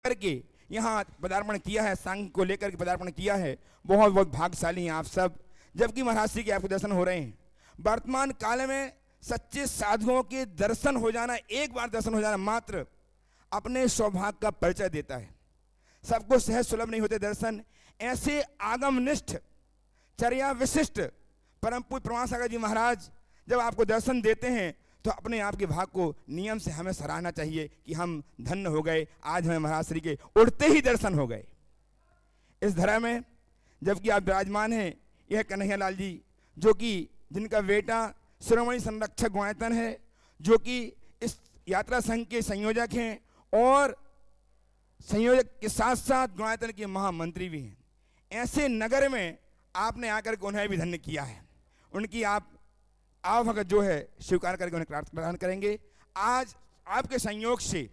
करके यहाँ पदार्पण किया है, संघ को लेकर के पदार्पण किया है। बहुत बहुत भाग्यशाली हैं आप सब, जबकि महाराज श्री के आपको दर्शन हो रहे हैं। वर्तमान काल में सच्चे साधुओं के दर्शन हो जाना, एक बार दर्शन हो जाना मात्र अपने सौभाग्य का परिचय देता है। सबको सहज सुलभ नहीं होते दर्शन। ऐसे आगमनिष्ठ चर्या विशिष्ट परम पूज्य प्रमाण सागर जी महाराज जब आपको दर्शन देते हैं तो अपने आप के भाग को नियम से हमें सराहना चाहिए कि हम धन्य हो गए, आज हमें महाराज श्री के उड़ते ही दर्शन हो गए। इस धरा में जबकि आप विराजमान हैं, यह कन्हैया लाल जी जो कि जिनका बेटा शिरोमणि संरक्षक गुणायतन है, जो कि इस यात्रा संघ के संयोजक हैं और संयोजक के साथ साथ गुणायतन के महामंत्री भी हैं। ऐसे नगर में आपने आकर के उन्हें भी धन्य किया है। उनकी आप आवभगत जो है स्वीकार करके उन्हें प्रदान करेंगे। आज आपके संयोग से,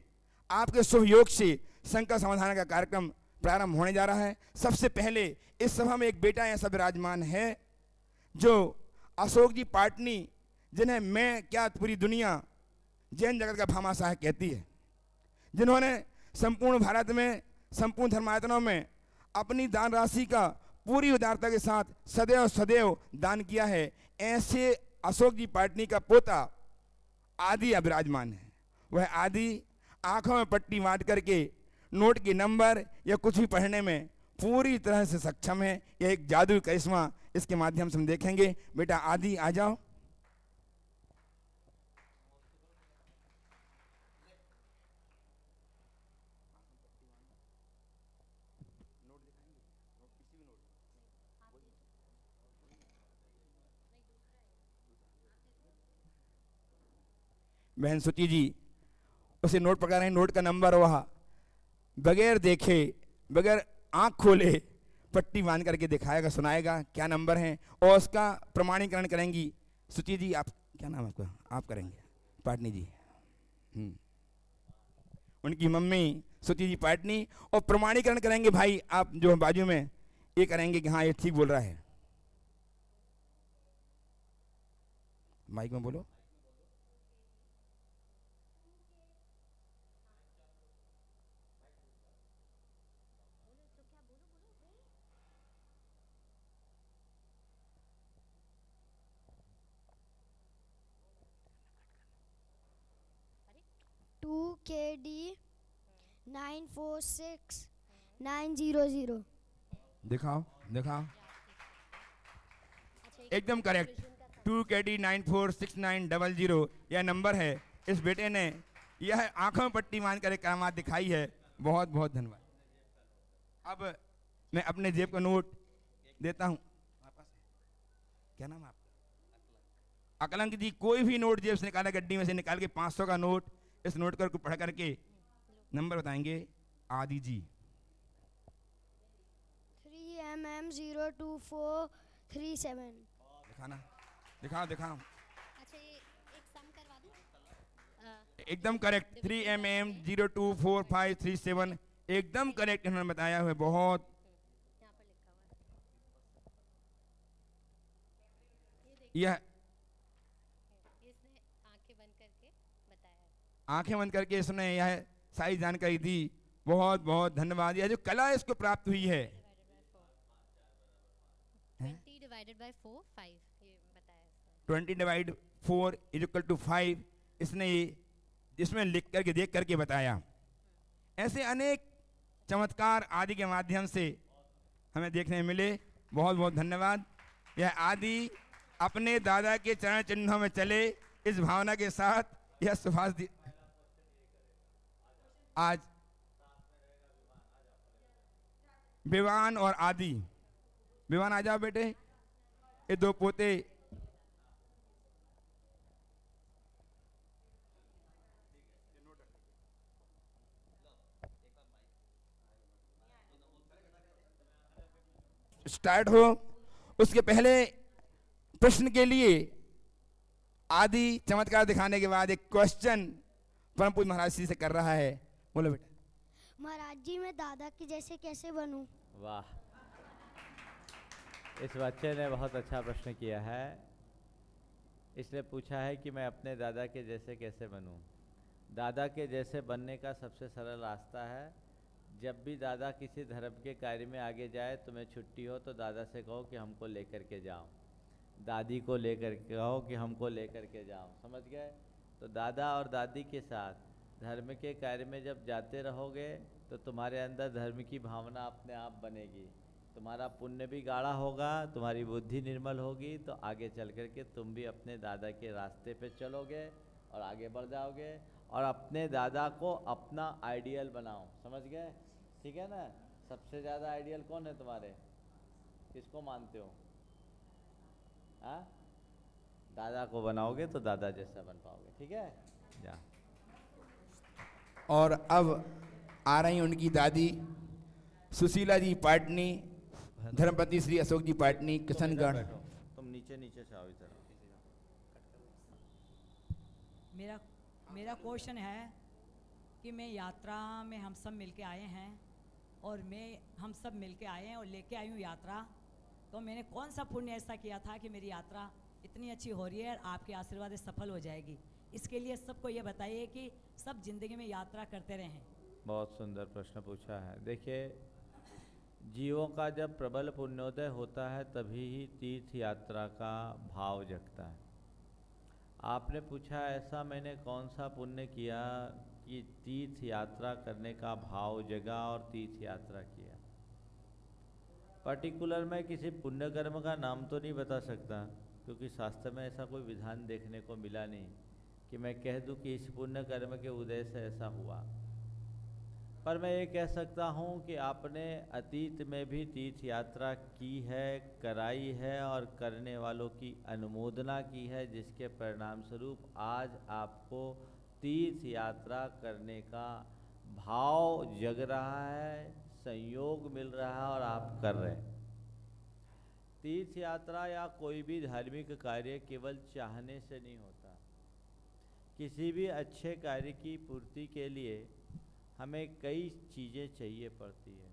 आपके शुभ योग से संकट समाधान का कार्यक्रम प्रारंभ होने जा रहा है। सबसे पहले इस सभा में एक बेटा ऐसा विराजमान है जो अशोक जी पाटनी, जिन्हें मैं क्या पूरी दुनिया जैन जगत का भामाशाह कहती है, जिन्होंने संपूर्ण भारत में संपूर्ण धर्मायतनों में अपनी दान राशि का पूरी उदारता के साथ सदैव सदैव दान किया है। ऐसे अशोक जी पाटनी का पोता आदि विराजमान है। वह आदि आंखों में पट्टी बांध करके नोट के नंबर या कुछ भी पढ़ने में पूरी तरह से सक्षम है। यह एक जादुई करिश्मा इसके माध्यम से हम देखेंगे। बेटा आदि आ जाओ। बहन सुची जी उसे नोट पकड़ा रहे, नोट का नंबर वह बगैर देखे, बगैर आंख खोले पट्टी बांध करके दिखाएगा, सुनाएगा क्या नंबर है और उसका प्रमाणीकरण करेंगी सुची जी। आप क्या नाम है आपका? आप करेंगे पाटनी जी। उनकी मम्मी सुची जी पाटनी और प्रमाणीकरण करेंगे भाई आप जो बाजू में, ये करेंगे कि हाँ ये ठीक बोल रहा है। माइक में बोलो। KD 946900। दिखाओ दिखाओ, एकदम करेक्ट। 2KD 946900 यह नंबर है। इस बेटे ने यह आंखों में पट्टी मान कर करामात दिखाई है। बहुत बहुत धन्यवाद। अब मैं अपने जेब का नोट देता हूँ। क्या नाम है आपका? अकलंक जी। कोई भी नोट जेब से निकाला, गड्डी में से निकाल के 500 का नोट, इस नोट को पढ़ करके नंबर बताएंगे। आदि जी 3mm02437। दिखाना, दिखाओ दिखाओ। अच्छा ये एक सम करवा दूं? एकदम करेक्ट। 3mm02437 एकदम करेक्ट इन्होंने बताया हुआ। बहुत यहाँ पर लिखा हुआ है। यह इसने आंखें बंद करके बताया है। आंखें बंद करके इसने यह सारी जानकारी दी। बहुत बहुत धन्यवाद। यह जो कला इसको प्राप्त हुई है 20 डिवाइडेड बाय 4 5 ये बताया इसने। 20/4 = 5 इसने इसमें लिख करके देख करके बताया। ऐसे अनेक चमत्कार आदि के माध्यम से हमें देखने मिले। बहुत बहुत धन्यवाद। यह आदि अपने दादा के चरण चिन्हों में चले, इस भावना के साथ यह सुभाष आज विवान और आदि। विवान आ जाओ बेटे। ये दो पोते स्टार्ट हो। उसके पहले प्रश्न के लिए आदि चमत्कार दिखाने के बाद एक क्वेश्चन परम पूज्य महाराज जी से कर रहा है। बोलो बेटा। महाराज जी मैं दादा के जैसे कैसे बनूं? वाह, इस बच्चे ने बहुत अच्छा प्रश्न किया है। इसने पूछा है कि मैं अपने दादा के जैसे कैसे बनूं। दादा के जैसे बनने का सबसे सरल रास्ता है जब भी दादा किसी धर्म के कार्य में आगे जाए, तुम्हें छुट्टी हो तो दादा से कहो कि हमको लेकर के जाओ, दादी को लेकर के कहो कि हमको लेकर के जाओ, समझ गए। तो दादा और दादी के साथ धर्म के कार्य में जब जाते रहोगे तो तुम्हारे अंदर धर्म की भावना अपने आप बनेगी, तुम्हारा पुण्य भी गाढ़ा होगा, तुम्हारी बुद्धि निर्मल होगी, तो आगे चल कर के तुम भी अपने दादा के रास्ते पे चलोगे और आगे बढ़ जाओगे और अपने दादा को अपना आइडियल बनाओ, समझ गए, ठीक है ना। सबसे ज़्यादा आइडियल कौन है तुम्हारे, किसको मानते हो? हाँ, दादा को बनाओगे तो दादा जैसा बन पाओगे, ठीक है। जा। और अब आ रही उनकी दादी सुशीला जी पाटनी, धर्मपति श्री अशोक जी पाटनी, किशनगढ़। तुम नीचे नीचे से आओ इधर। मेरा क्वेश्चन है कि मैं यात्रा में हम सब मिलके आए हैं और हम सब मिलके आए हैं और लेके आई हूँ यात्रा, तो मैंने कौन सा पुण्य ऐसा किया था कि मेरी यात्रा इतनी अच्छी हो रही है और आपके आशीर्वाद से सफल हो जाएगी। इसके लिए सबको ये बताइए कि सब जिंदगी में यात्रा करते रहें। बहुत सुंदर प्रश्न पूछा है। देखिए, जीवों का जब प्रबल पुण्योदय होता है तभी ही तीर्थ यात्रा का भाव जगता है। आपने पूछा ऐसा मैंने कौन सा पुण्य किया कि तीर्थ यात्रा करने का भाव जगा और तीर्थ यात्रा किया। पर्टिकुलर मैं किसी पुण्य कर्म का नाम तो नहीं बता सकता, क्योंकि शास्त्र में ऐसा कोई विधान देखने को मिला नहीं कि मैं कह दूं कि इस पुण्य कर्म के उदय से ऐसा हुआ। पर मैं ये कह सकता हूँ कि आपने अतीत में भी तीर्थ यात्रा की है, कराई है और करने वालों की अनुमोदना की है, जिसके परिणाम स्वरूप आज आपको तीर्थ यात्रा करने का भाव जग रहा है, संयोग मिल रहा है और आप कर रहे हैं। तीर्थ यात्रा या कोई भी धार्मिक कार्य केवल चाहने से नहीं होता। किसी भी अच्छे कार्य की पूर्ति के लिए हमें कई चीज़ें चाहिए पड़ती है।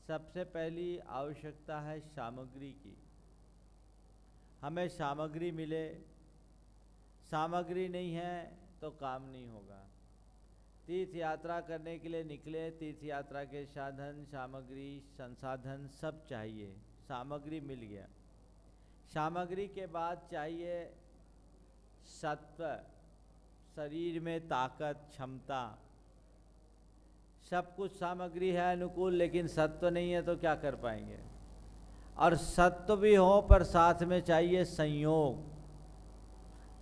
सबसे पहली आवश्यकता है सामग्री की। हमें सामग्री मिले, सामग्री नहीं है तो काम नहीं होगा। तीर्थ यात्रा करने के लिए निकले, तीर्थ यात्रा के साधन, सामग्री, संसाधन सब चाहिए। सामग्री मिल गया, सामग्री के बाद चाहिए सत्व, शरीर में ताकत, क्षमता। सब कुछ सामग्री है अनुकूल, लेकिन सत्व नहीं है तो क्या कर पाएंगे। और सत्व भी हो पर साथ में चाहिए संयोग।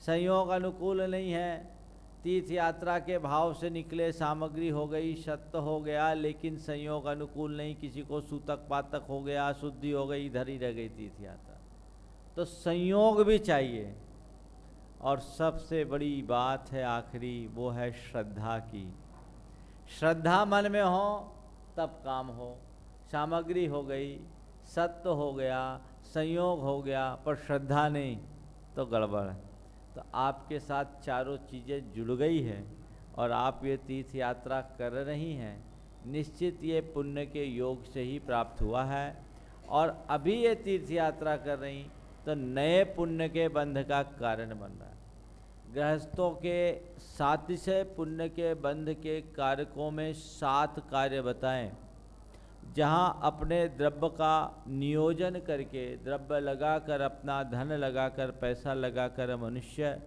संयोग अनुकूल नहीं है, तीर्थ यात्रा के भाव से निकले, सामग्री हो गई, सत्व हो गया, लेकिन संयोग अनुकूल नहीं, किसी को सूतक पातक हो गया, शुद्धि हो गई, इधर ही रह गई तीर्थ यात्रा। तो संयोग भी चाहिए। और सबसे बड़ी बात है आखिरी, वो है श्रद्धा की। श्रद्धा मन में हो तब काम हो। सामग्री हो गई, सत्व हो गया, संयोग हो गया, पर श्रद्धा नहीं तो गड़बड़ है। तो आपके साथ चारों चीज़ें जुड़ गई है और आप ये तीर्थ यात्रा कर रही हैं, निश्चित ये पुण्य के योग से ही प्राप्त हुआ है। और अभी ये तीर्थ यात्रा कर रही तो नए पुण्य के बंध का कारण बन रहा है। गृहस्थों के 700 पुण्य के बंध के कारकों में 7 कार्य बताएं, जहाँ अपने द्रव्य का नियोजन करके, द्रव्य लगाकर, अपना धन लगाकर, पैसा लगाकर मनुष्य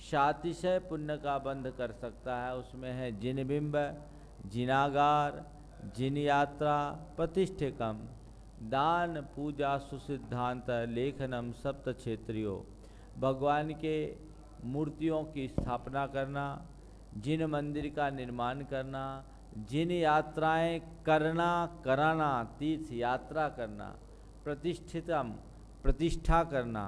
700 पुण्य का बंध कर सकता है। उसमें है जिनबिंब, जिनागार, जिन यात्रा, प्रतिष्ठिकम, दान, पूजा, सुसिद्धांत, लेखनम, सप्त क्षेत्रियो, भगवान के मूर्तियों की स्थापना करना, जिन मंदिर का निर्माण करना, जिन यात्राएं करना, कराना, तीर्थ यात्रा करना, प्रतिष्ठितम, प्रतिष्ठा करना,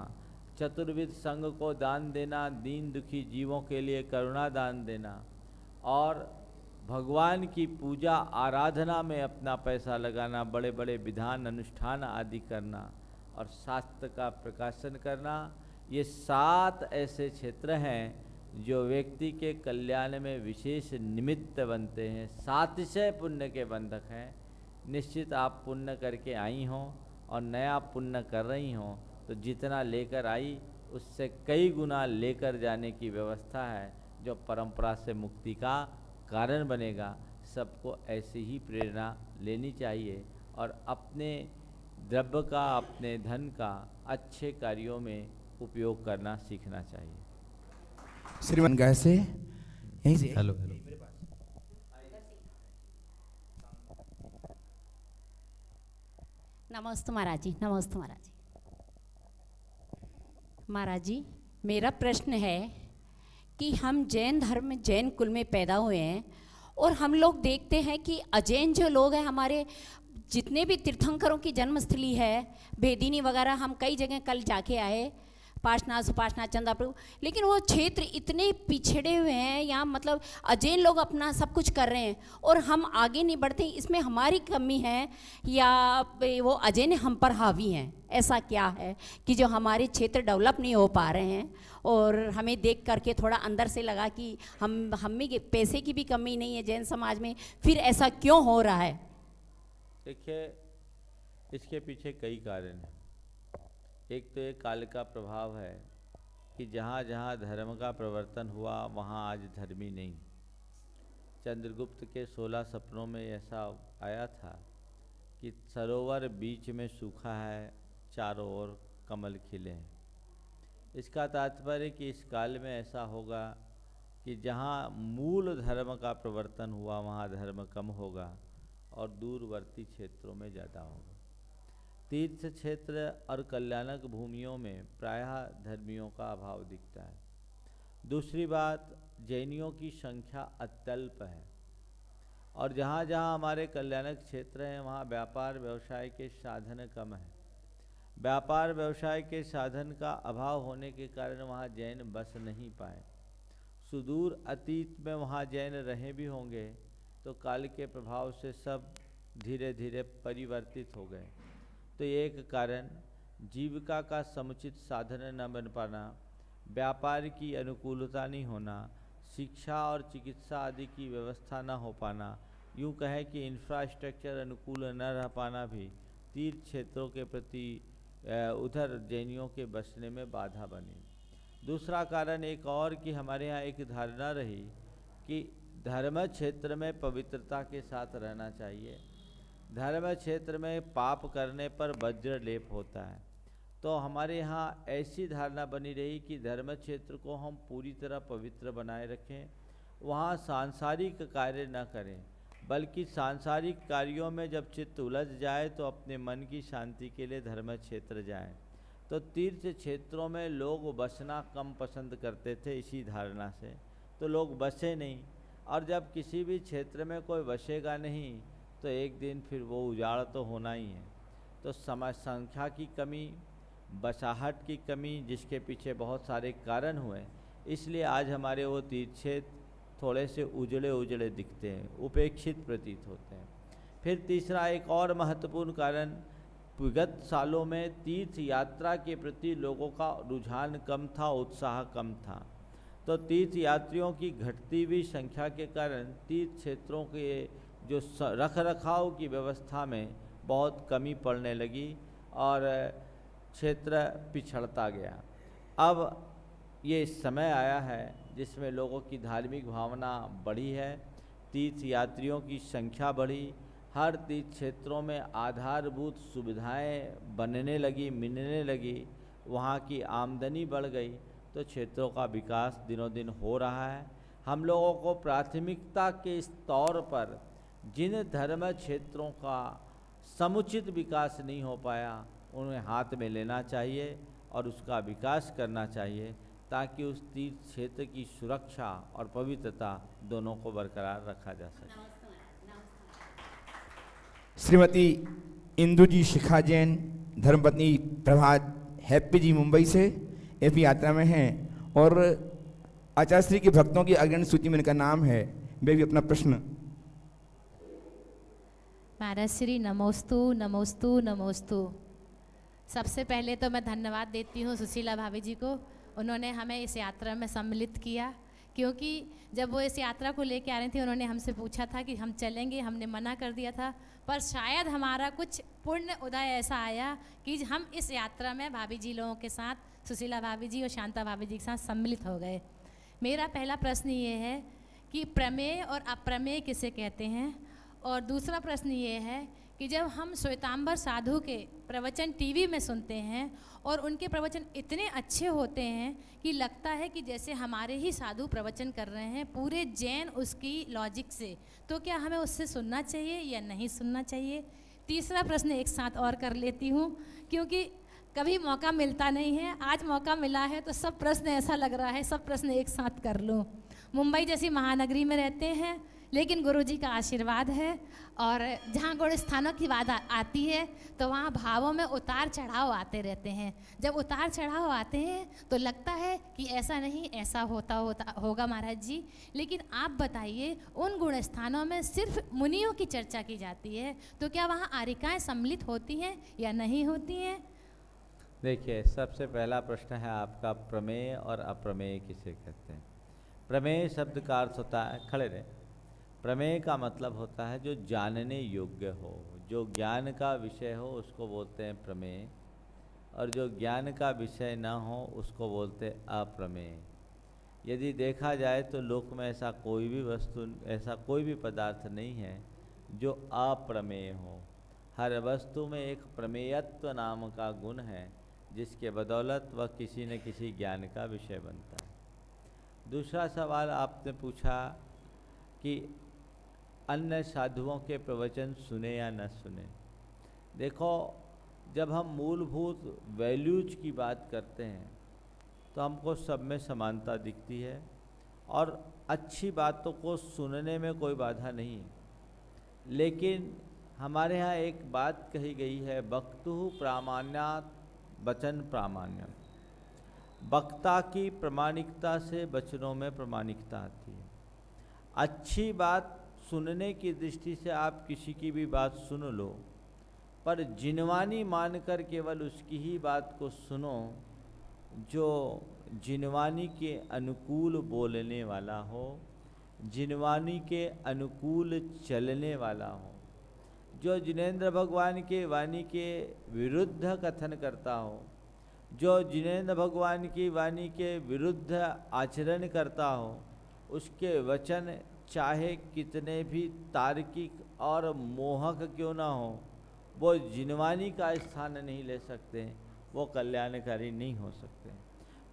चतुर्विध संघ को दान देना, दीन दुखी जीवों के लिए करुणा दान देना, और भगवान की पूजा आराधना में अपना पैसा लगाना, बड़े बड़े विधान अनुष्ठान आदि करना, और शास्त्र का प्रकाशन करना। ये 7 ऐसे क्षेत्र हैं जो व्यक्ति के कल्याण में विशेष निमित्त बनते हैं। 700 पुण्य के बंधक हैं। निश्चित आप पुण्य करके आई हों और नया पुण्य कर रही हों, तो जितना लेकर आई उससे कई गुना लेकर जाने की व्यवस्था है, जो परंपरा से मुक्ति का कारण बनेगा। सबको ऐसी ही प्रेरणा लेनी चाहिए और अपने द्रव्य का, अपने धन का अच्छे कार्यों में उपयोग करना सीखना चाहिए। श्रीमान गाय से यहीं से हेलो हेलो। नमस्ते महाराज जी, नमस्ते महाराज जी। महाराज जी, मेरा प्रश्न है कि हम जैन धर्म, जैन कुल में पैदा हुए हैं और हम लोग देखते हैं कि अजैन जो लोग हैं, हमारे जितने भी तीर्थंकरों की जन्मस्थली है, भेदिनी वगैरह, हम कई जगह कल जाके आए, पार्श्वनाथ, सुपार्श्वनाथ, चंदापुर, लेकिन वो क्षेत्र इतने पिछड़े हुए हैं, यहाँ मतलब अजैन लोग अपना सब कुछ कर रहे हैं और हम आगे नहीं बढ़ते। इसमें हमारी कमी है या वो अजैन हम पर हावी हैं? ऐसा क्या है कि जो हमारे क्षेत्र डेवलप नहीं हो पा रहे हैं और हमें देख करके थोड़ा अंदर से लगा कि हम में पैसे की भी कमी नहीं है जैन समाज में, फिर ऐसा क्यों हो रहा है? देखिए, इसके पीछे कई कारण हैं। एक तो एक काल का प्रभाव है कि जहाँ जहाँ धर्म का प्रवर्तन हुआ वहाँ आज धर्मी नहीं। चंद्रगुप्त के 16 सपनों में ऐसा आया था कि सरोवर बीच में सूखा है, चारों ओर कमल खिले हैं। इसका तात्पर्य कि इस काल में ऐसा होगा कि जहाँ मूल धर्म का प्रवर्तन हुआ वहाँ धर्म कम होगा और दूरवर्ती क्षेत्रों में ज़्यादा होगा। तीर्थ क्षेत्र और कल्याणक भूमियों में प्रायः धर्मियों का अभाव दिखता है। दूसरी बात, जैनियों की संख्या अत्यल्प है और जहाँ जहाँ हमारे कल्याणक क्षेत्र हैं वहाँ व्यापार व्यवसाय के साधन कम हैं। व्यापार व्यवसाय के साधन का अभाव होने के कारण वहाँ जैन बस नहीं पाए। सुदूर अतीत में वहाँ जैन रहे भी होंगे तो काल के प्रभाव से सब धीरे धीरे परिवर्तित हो गए। तो एक कारण जीविका का समुचित साधन न बन पाना, व्यापार की अनुकूलता नहीं होना, शिक्षा और चिकित्सा आदि की व्यवस्था न हो पाना, यूँ कहें कि इंफ्रास्ट्रक्चर अनुकूल न रह पाना भी तीर्थ क्षेत्रों के प्रति उधर जैनियों के बसने में बाधा बनी। दूसरा कारण एक और कि हमारे यहाँ एक धारणा रही कि धर्म क्षेत्र में पवित्रता के साथ रहना चाहिए, धर्म क्षेत्र में पाप करने पर वज्र लेप होता है। तो हमारे यहाँ ऐसी धारणा बनी रही कि धर्म क्षेत्र को हम पूरी तरह पवित्र बनाए रखें, वहाँ सांसारिक कार्य न करें, बल्कि सांसारिक कार्यों में जब चित्त उलझ जाए तो अपने मन की शांति के लिए धर्म क्षेत्र जाएं। तो तीर्थ क्षेत्रों में लोग बसना कम पसंद करते थे इसी धारणा से, तो लोग बसे नहीं, और जब किसी भी क्षेत्र में कोई बसेगा नहीं तो एक दिन फिर वो उजाड़ तो होना ही है। तो समय संख्या की कमी, बसाहट की कमी, जिसके पीछे बहुत सारे कारण हुए, इसलिए आज हमारे वो तीर्थ क्षेत्र थोड़े से उजड़े उजड़े दिखते हैं, उपेक्षित प्रतीत होते हैं। फिर तीसरा एक और महत्वपूर्ण कारण, विगत सालों में तीर्थ यात्रा के प्रति लोगों का रुझान कम था, उत्साह कम था। तो तीर्थ यात्रियों की घटती हुई संख्या के कारण तीर्थ क्षेत्रों के जो रख रखाव की व्यवस्था में बहुत कमी पड़ने लगी और क्षेत्र पिछड़ता गया। अब ये समय आया है जिसमें लोगों की धार्मिक भावना बढ़ी है, तीर्थ यात्रियों की संख्या बढ़ी, हर तीर्थ क्षेत्रों में आधारभूत सुविधाएं बनने लगी, मिलने लगी, वहाँ की आमदनी बढ़ गई, तो क्षेत्रों का विकास दिनों दिन हो रहा है। हम लोगों को प्राथमिकता के तौर पर जिन धर्म क्षेत्रों का समुचित विकास नहीं हो पाया उन्हें हाथ में लेना चाहिए और उसका विकास करना चाहिए, ताकि उस तीर्थ क्षेत्र की सुरक्षा और पवित्रता दोनों को बरकरार रखा जा सके। श्रीमती इंदु जी शिखा जैन, धर्मपत्नी प्रभात हैप्पी जी मुंबई से एपी यात्रा में हैं और आचार्य श्री के भक्तों की अग्रणी सूची में इनका नाम है। वे भी अपना प्रश्न। महाराज श्री नमोस्तु नमोस्तु नमोस्तु। सबसे पहले तो मैं धन्यवाद देती हूँ सुशीला भाभी जी को, उन्होंने हमें इस यात्रा में सम्मिलित किया, क्योंकि जब वो इस यात्रा को लेके आ रही थी उन्होंने हमसे पूछा था कि हम चलेंगे, हमने मना कर दिया था, पर शायद हमारा कुछ पुण्य उदय ऐसा आया कि हम इस यात्रा में भाभी जी लोगों के साथ, सुशीला भाभी जी और शांता भाभी जी के साथ सम्मिलित हो गए। मेरा पहला प्रश्न ये है कि प्रमेय और अप्रमेय किसे कहते हैं। और दूसरा प्रश्न ये है कि जब हम श्वेतांबर साधु के प्रवचन टीवी में सुनते हैं और उनके प्रवचन इतने अच्छे होते हैं कि लगता है कि जैसे हमारे ही साधु प्रवचन कर रहे हैं पूरे जैन उसकी लॉजिक से, तो क्या हमें उससे सुनना चाहिए या नहीं सुनना चाहिए। तीसरा प्रश्न एक साथ और कर लेती हूँ क्योंकि कभी मौका मिलता नहीं है, आज मौका मिला है तो सब प्रश्न ऐसा लग रहा है सब प्रश्न एक साथ कर लूँ। मुंबई जैसी महानगरी में रहते हैं लेकिन गुरुजी का आशीर्वाद है और जहाँ गुण स्थानों की बात आती है तो वहाँ भावों में उतार चढ़ाव आते रहते हैं। जब उतार चढ़ाव आते हैं तो लगता है कि ऐसा नहीं ऐसा होगा महाराज जी। लेकिन आप बताइए उन गुण स्थानों में सिर्फ मुनियों की चर्चा की जाती है तो क्या वहाँ आरिकाएँ सम्मिलित होती हैं या नहीं होती हैं। देखिए, सबसे पहला प्रश्न है आपका, प्रमेय और अप्रमेय किसे कहते हैं। प्रमेय शब्द का अर्थ होता है, खड़े रहे, प्रमेय का मतलब होता है जो जानने योग्य हो, जो ज्ञान का विषय हो उसको बोलते हैं प्रमेय, और जो ज्ञान का विषय न हो उसको बोलते हैं अप्रमेय। यदि देखा जाए तो लोक में ऐसा कोई भी वस्तु, ऐसा कोई भी पदार्थ नहीं है जो अप्रमेय हो। हर वस्तु में एक प्रमेयत्व नाम का गुण है जिसके बदौलत वह किसी न किसी ज्ञान का विषय बनता है। दूसरा सवाल आपने पूछा कि अन्य साधुओं के प्रवचन सुने या न सुने। देखो, जब हम मूलभूत वैल्यूज की बात करते हैं तो हमको सब में समानता दिखती है और अच्छी बातों को सुनने में कोई बाधा नहीं है। लेकिन हमारे यहाँ एक बात कही गई है, वक्तुः प्रामाण्यात् वचन प्रामाण्यम। वक्ता की प्रामाणिकता से वचनों में प्रामाणिकता आती है। अच्छी बात सुनने की दृष्टि से आप किसी की भी बात सुन लो, पर जिनवानी मानकर केवल उसकी ही बात को सुनो जो जिनवानी के अनुकूल बोलने वाला हो, जिनवानी के अनुकूल चलने वाला हो, जो जिनेंद्र भगवान के वाणी के विरुद्ध कथन करता हो, जो जिनेंद्र भगवान की वाणी के विरुद्ध आचरण करता हो, उसके वचन चाहे कितने भी तार्किक और मोहक क्यों ना हो, वो जिनवानी का स्थान नहीं ले सकते, वो कल्याणकारी नहीं हो सकते।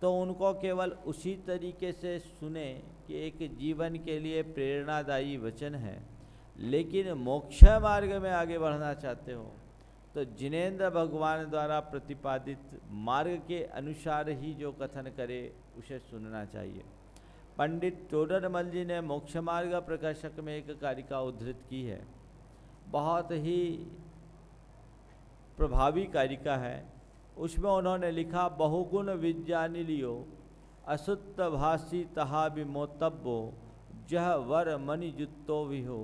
तो उनको केवल उसी तरीके से सुने कि एक जीवन के लिए प्रेरणादायी वचन है, लेकिन मोक्ष मार्ग में आगे बढ़ना चाहते हो तो जिनेंद्र भगवान द्वारा प्रतिपादित मार्ग के अनुसार ही जो कथन करे उसे सुनना चाहिए। पंडित टोडरमल जी ने मोक्ष मार्ग प्रकाशक में एक कारिका उद्धृत की है, बहुत ही प्रभावी कारिका है। उसमें उन्होंने लिखा, बहुगुण विज्ञानिलियो असुत्त भाषी तहा विमोतब्बो जह वर मणि जुत्तो विहो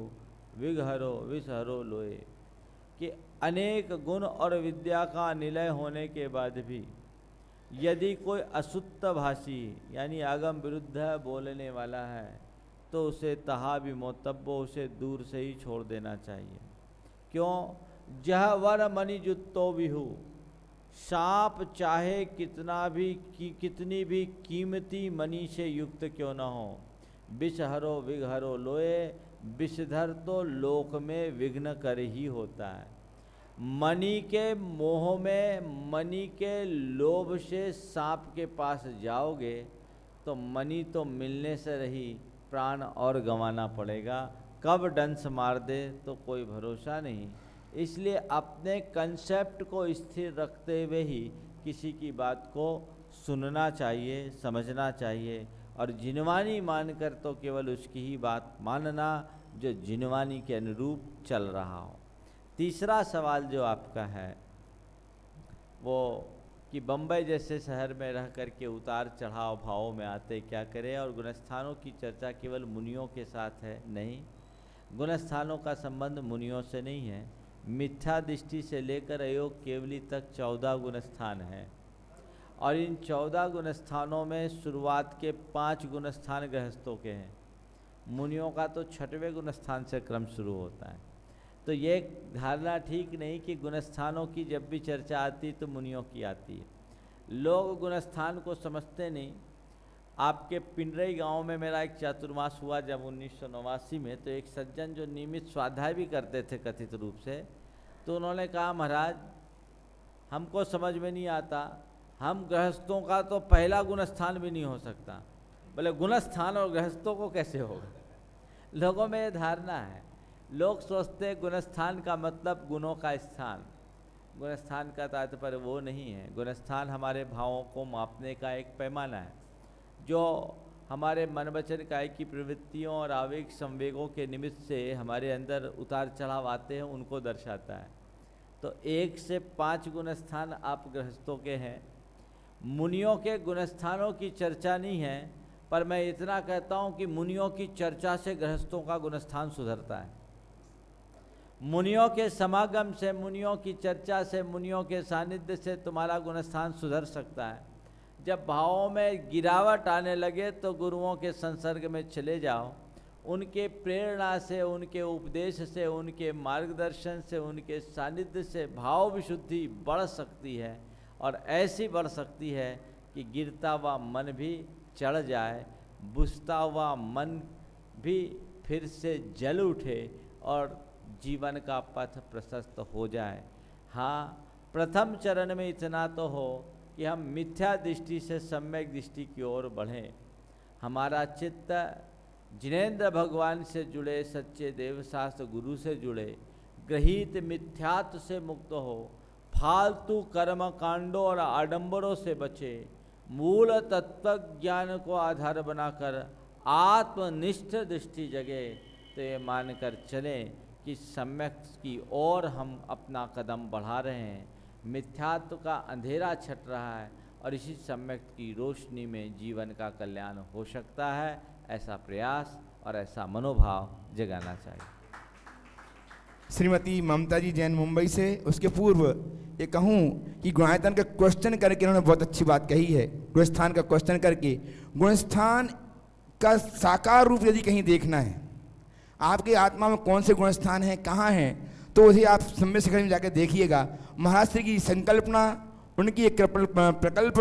विघहरो विषहरो लोए। कि अनेक गुण और विद्या का निलय होने के बाद भी यदि कोई असुत्त भाषी यानी आगम विरुद्ध बोलने वाला है तो उसे तहा विमोतब्बो, उसे दूर से ही छोड़ देना चाहिए। क्यों? जह वर मणि जुत्तो विहु, सांप चाहे कितनी भी कीमती मणि से युक्त क्यों न हो, विषहरो विघहरो लोए, विषधर तो लोक में विघ्न कर ही होता है। मणि के मोह में, मणि के लोभ से सांप के पास जाओगे तो मणि तो मिलने से रही, प्राण और गंवाना पड़ेगा, कब डंस मार दे तो कोई भरोसा नहीं। इसलिए अपने कंसेप्ट को स्थिर रखते हुए ही किसी की बात को सुनना चाहिए, समझना चाहिए, और जिनवानी मानकर तो केवल उसकी ही बात मानना जो जिनवानी के अनुरूप चल रहा हो। तीसरा सवाल जो आपका है वो कि बम्बई जैसे शहर में रह कर के उतार चढ़ाव भावों में आते क्या करें, और गुणस्थानों की चर्चा केवल मुनियों के साथ है। नहीं, गुणस्थानों का संबंध मुनियों से नहीं है। मिथ्या दृष्टि से लेकर अयोग केवली तक 14 गुणस्थान हैं, और इन 14 गुणस्थानों में शुरुआत के 5 गुणस्थान गृहस्थों के हैं। मुनियों का तो 6वें गुणस्थान से क्रम शुरू होता है। तो ये धारणा ठीक नहीं कि गुणस्थानों की जब भी चर्चा आती तो मुनियों की आती है। लोग गुणस्थान को समझते नहीं। आपके पिंडरई गांव में मेरा एक चातुर्मास हुआ जब 1989 में, तो एक सज्जन जो नियमित स्वाध्याय भी करते थे कथित रूप से, तो उन्होंने कहा महाराज हमको समझ में नहीं आता, हम गृहस्थों का तो पहला गुणस्थान भी नहीं हो सकता। बोले गुणस्थान और गृहस्थों को कैसे होगा? लोगों में ये धारणा है, लोग सोचते हैं गुणस्थान का मतलब गुणों का स्थान। गुणस्थान का तात्पर्य वो नहीं है। गुणस्थान हमारे भावों को मापने का एक पैमाना है जो हमारे मन वचन काया की प्रवृत्तियों और आवेग संवेगों के निमित्त से हमारे अंदर उतार चढ़ाव आते हैं, उनको दर्शाता है। तो 1 से 5 गुणस्थान आप गृहस्थों के हैं। मुनियों के गुणस्थानों की चर्चा नहीं है, पर मैं इतना कहता हूँ कि मुनियों की चर्चा से गृहस्थों का गुणस्थान सुधरता है। मुनियों के समागम से, मुनियों की चर्चा से, मुनियों के सानिध्य से तुम्हारा गुणस्थान सुधर सकता है। जब भावों में गिरावट आने लगे तो गुरुओं के संसर्ग में चले जाओ, उनके प्रेरणा से, उनके उपदेश से, उनके मार्गदर्शन से, उनके सानिध्य से भाव विशुद्धि बढ़ सकती है, और ऐसी बढ़ सकती है कि गिरता हुआ मन भी चढ़ जाए, बुझता हुआ मन भी फिर से जल उठे और जीवन का पथ प्रशस्त हो जाए। हाँ, प्रथम चरण में इतना तो हो कि हम मिथ्या दृष्टि से सम्यक दृष्टि की ओर बढ़ें। हमारा चित्त जिनेंद्र भगवान से जुड़े, सच्चे देवशास्त्र गुरु से जुड़े, ग्रहित मिथ्यात्व से मुक्त हो, फालतू कर्म कांडों और आडंबरों से बचे, मूल तत्व ज्ञान को आधार बनाकर आत्मनिष्ठ दृष्टि जगे, तो ये मानकर चलें कि सम्यक की ओर हम अपना कदम बढ़ा रहे हैं। मिथ्यात्व का अंधेरा छट रहा है और इसी सम्यक की रोशनी में जीवन का कल्याण हो सकता है। ऐसा प्रयास और ऐसा मनोभाव जगाना चाहिए। श्रीमती ममता जी जैन मुंबई से, उसके पूर्व ये कहूँ कि गुणायतन का क्वेश्चन करके उन्होंने बहुत अच्छी बात कही है। गुणस्थान का क्वेश्चन करके, गुणस्थान का साकार रूप यदि कहीं देखना है, आपकी आत्मा में कौन से गुणस्थान हैं, कहाँ हैं, तो उसे आप सम्यक शिखर में जाकर देखिएगा। महाराज श्री की संकल्पना, उनकी एक प्रकल्प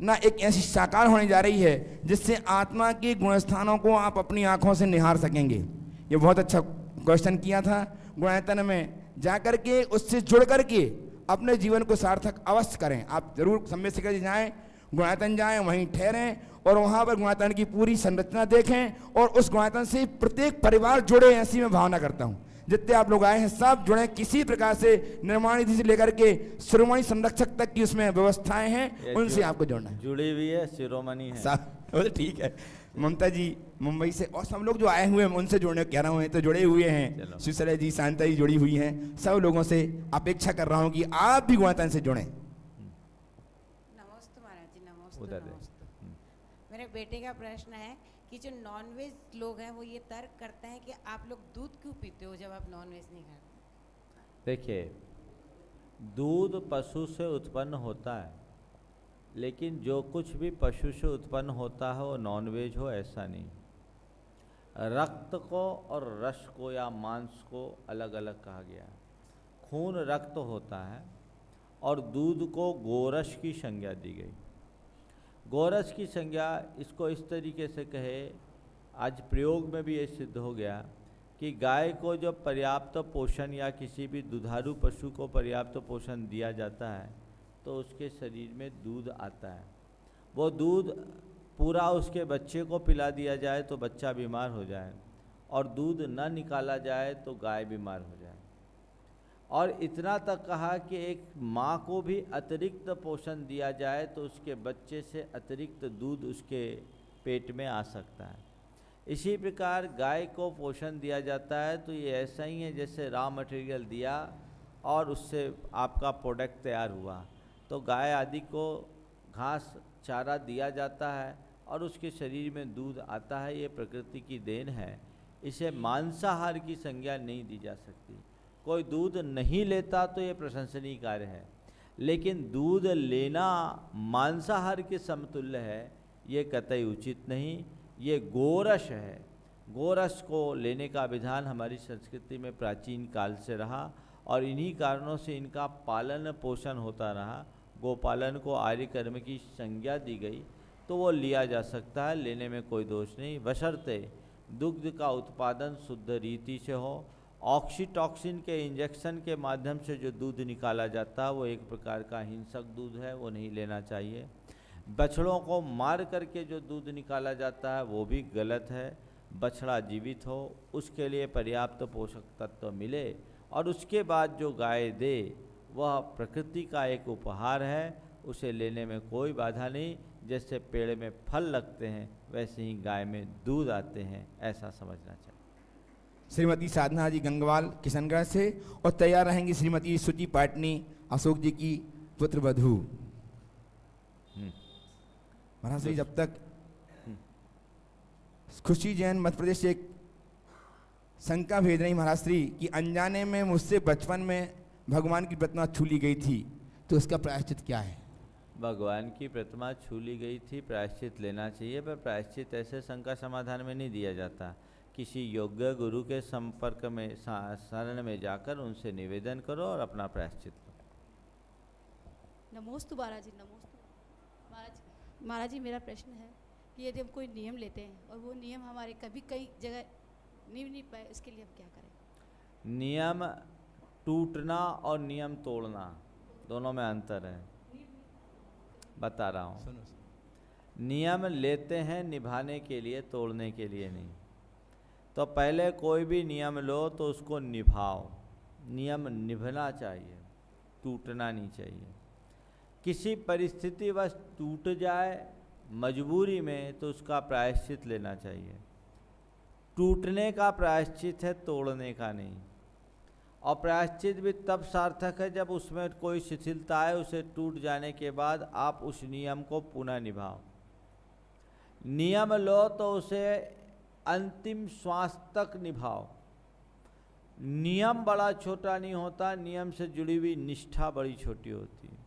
ना एक ऐसी साकार होने जा रही है जिससे आत्मा के गुणस्थानों को आप अपनी आंखों से निहार सकेंगे। ये बहुत अच्छा क्वेश्चन किया था। गुणायतन में जाकर के उससे जुड़ करके अपने जीवन को सार्थक अवश्य करें। आप जरूर सम्यक शिखर जाएं, गुणायतन जाएं, वहीं ठहरें और वहाँ पर गुणायतन की पूरी संरचना देखें और उस गुणायतन से प्रत्येक परिवार जुड़े, ऐसी मैं भावना करता हूँ। जितने आप लोग आए हैं सब जुड़े, किसी प्रकार से निर्माण निधि से लेकर के शिरोमणि संरक्षक तक की उसमें व्यवस्थाएं हैं, उनसे आपको जुड़ना है। जुड़ी हुई है, शिरोमणि है, सब ठीक है। ममता जी मुंबई से और सब लोग जो आए हुए हैं उनसे जुड़ने कह रहा हूँ, तो जुड़े हुए हैं। सुशला जी, शांता जी जुड़ी हुई हैं। सब लोगों से अपेक्षा कर रहा हूँ कि आप भी गुणायतन से जुड़ें। नमस्ते महाराज जी, उधर नमस्ते है। नमस्ते। मेरे बेटे का प्रश्न है कि जो नॉनवेज लोग हैं वो ये तर्क करते हैं कि आप लोग दूध क्यों पीते हो जब आप नॉनवेज नहीं खाते? देखिए, दूध पशु से उत्पन्न होता है, लेकिन जो कुछ भी पशु से उत्पन्न होता है वो नॉनवेज हो ऐसा नहीं। रक्त को और रस को या मांस को अलग अलग कहा गया है। खून रक्त होता है और दूध को गोरस की संज्ञा दी गई। गोरस की संज्ञा इसको इस तरीके से कहे, आज प्रयोग में भी ये सिद्ध हो गया कि गाय को जो पर्याप्त पोषण या किसी भी दुधारू पशु को पर्याप्त पोषण दिया जाता है तो उसके शरीर में दूध आता है। वो दूध पूरा उसके बच्चे को पिला दिया जाए तो बच्चा बीमार हो जाए, और दूध न निकाला जाए तो गाय बीमार हो जाए। और इतना तक कहा कि एक माँ को भी अतिरिक्त पोषण दिया जाए तो उसके बच्चे से अतिरिक्त दूध उसके पेट में आ सकता है। इसी प्रकार गाय को पोषण दिया जाता है तो ये ऐसा ही है जैसे रॉ मटेरियल दिया और उससे आपका प्रोडक्ट तैयार हुआ। तो गाय आदि को घास चारा दिया जाता है और उसके शरीर में दूध आता है। ये प्रकृति की देन है, इसे मांसाहार की संज्ञा नहीं दी जा सकती। कोई दूध नहीं लेता तो ये प्रशंसनीय कार्य है, लेकिन दूध लेना मांसाहार के समतुल्य है ये कतई उचित नहीं। ये गोरस है। गोरस को लेने का विधान हमारी संस्कृति में प्राचीन काल से रहा और इन्हीं कारणों से इनका पालन पोषण होता रहा। गोपालन को आर्य कर्म की संज्ञा दी गई। तो वो लिया जा सकता है, लेने में कोई दोष नहीं, बशर्ते दुग्ध का उत्पादन शुद्ध रीति से हो। ऑक्सीटॉक्सिन के इंजेक्शन के माध्यम से जो दूध निकाला जाता है वो एक प्रकार का हिंसक दूध है, वो नहीं लेना चाहिए। बछड़ों को मार करके जो दूध निकाला जाता है वो भी गलत है। बछड़ा जीवित हो, उसके लिए पर्याप्त पोषक तत्व मिले और उसके बाद जो गाय दे वह प्रकृति का एक उपहार है, उसे लेने में कोई बाधा नहीं। जैसे पेड़ में फल लगते हैं वैसे ही गाय में दूध आते हैं, ऐसा समझना चाहिए। श्रीमती साधना जी गंगवाल किशनगढ़ से, और तैयार रहेंगी श्रीमती सुची पाटनी अशोक जी की पुत्र वधू। महाराज श्री, जब तक खुशी जैन मध्य प्रदेश से एक शंका भेज रही महाराज श्री कि अनजाने में मुझसे बचपन में भगवान की प्रतिमा छू ली गई थी, तो उसका प्रायश्चित क्या है? भगवान की प्रतिमा छू ली गई थी, प्रायश्चित लेना चाहिए, पर प्रायश्चित ऐसे शंका समाधान में नहीं दिया जाता। किसी योग्य गुरु के संपर्क में शरण में जाकर उनसे निवेदन करो और अपना प्रायश्चित करो। नमोस्तु महाराज जी, नमोस्तु महाराज जी। मेरा प्रश्न है कि यदि हम कोई नियम लेते हैं और वो नियम हमारे कभी कई जगह निभ नहीं पाए, इसके लिए हम क्या करें? नियम टूटना और नियम तोड़ना दोनों में अंतर है, बता रहा हूँ। नियम लेते हैं निभाने के लिए, तोड़ने के लिए नहीं। तो पहले कोई भी नियम लो तो उसको निभाओ। नियम निभना चाहिए, टूटना नहीं चाहिए। किसी परिस्थितिवश टूट जाए मजबूरी में तो उसका प्रायश्चित लेना चाहिए। टूटने का प्रायश्चित है, तोड़ने का नहीं। और प्रायश्चित भी तब सार्थक है जब उसमें कोई शिथिलता है, उसे टूट जाने के बाद आप उस नियम को पुनः निभाओ। नियम लो तो उसे अंतिम श्वास तक निभाओ। नियम बड़ा छोटा नहीं होता, नियम से जुड़ी हुई निष्ठा बड़ी छोटी होती है।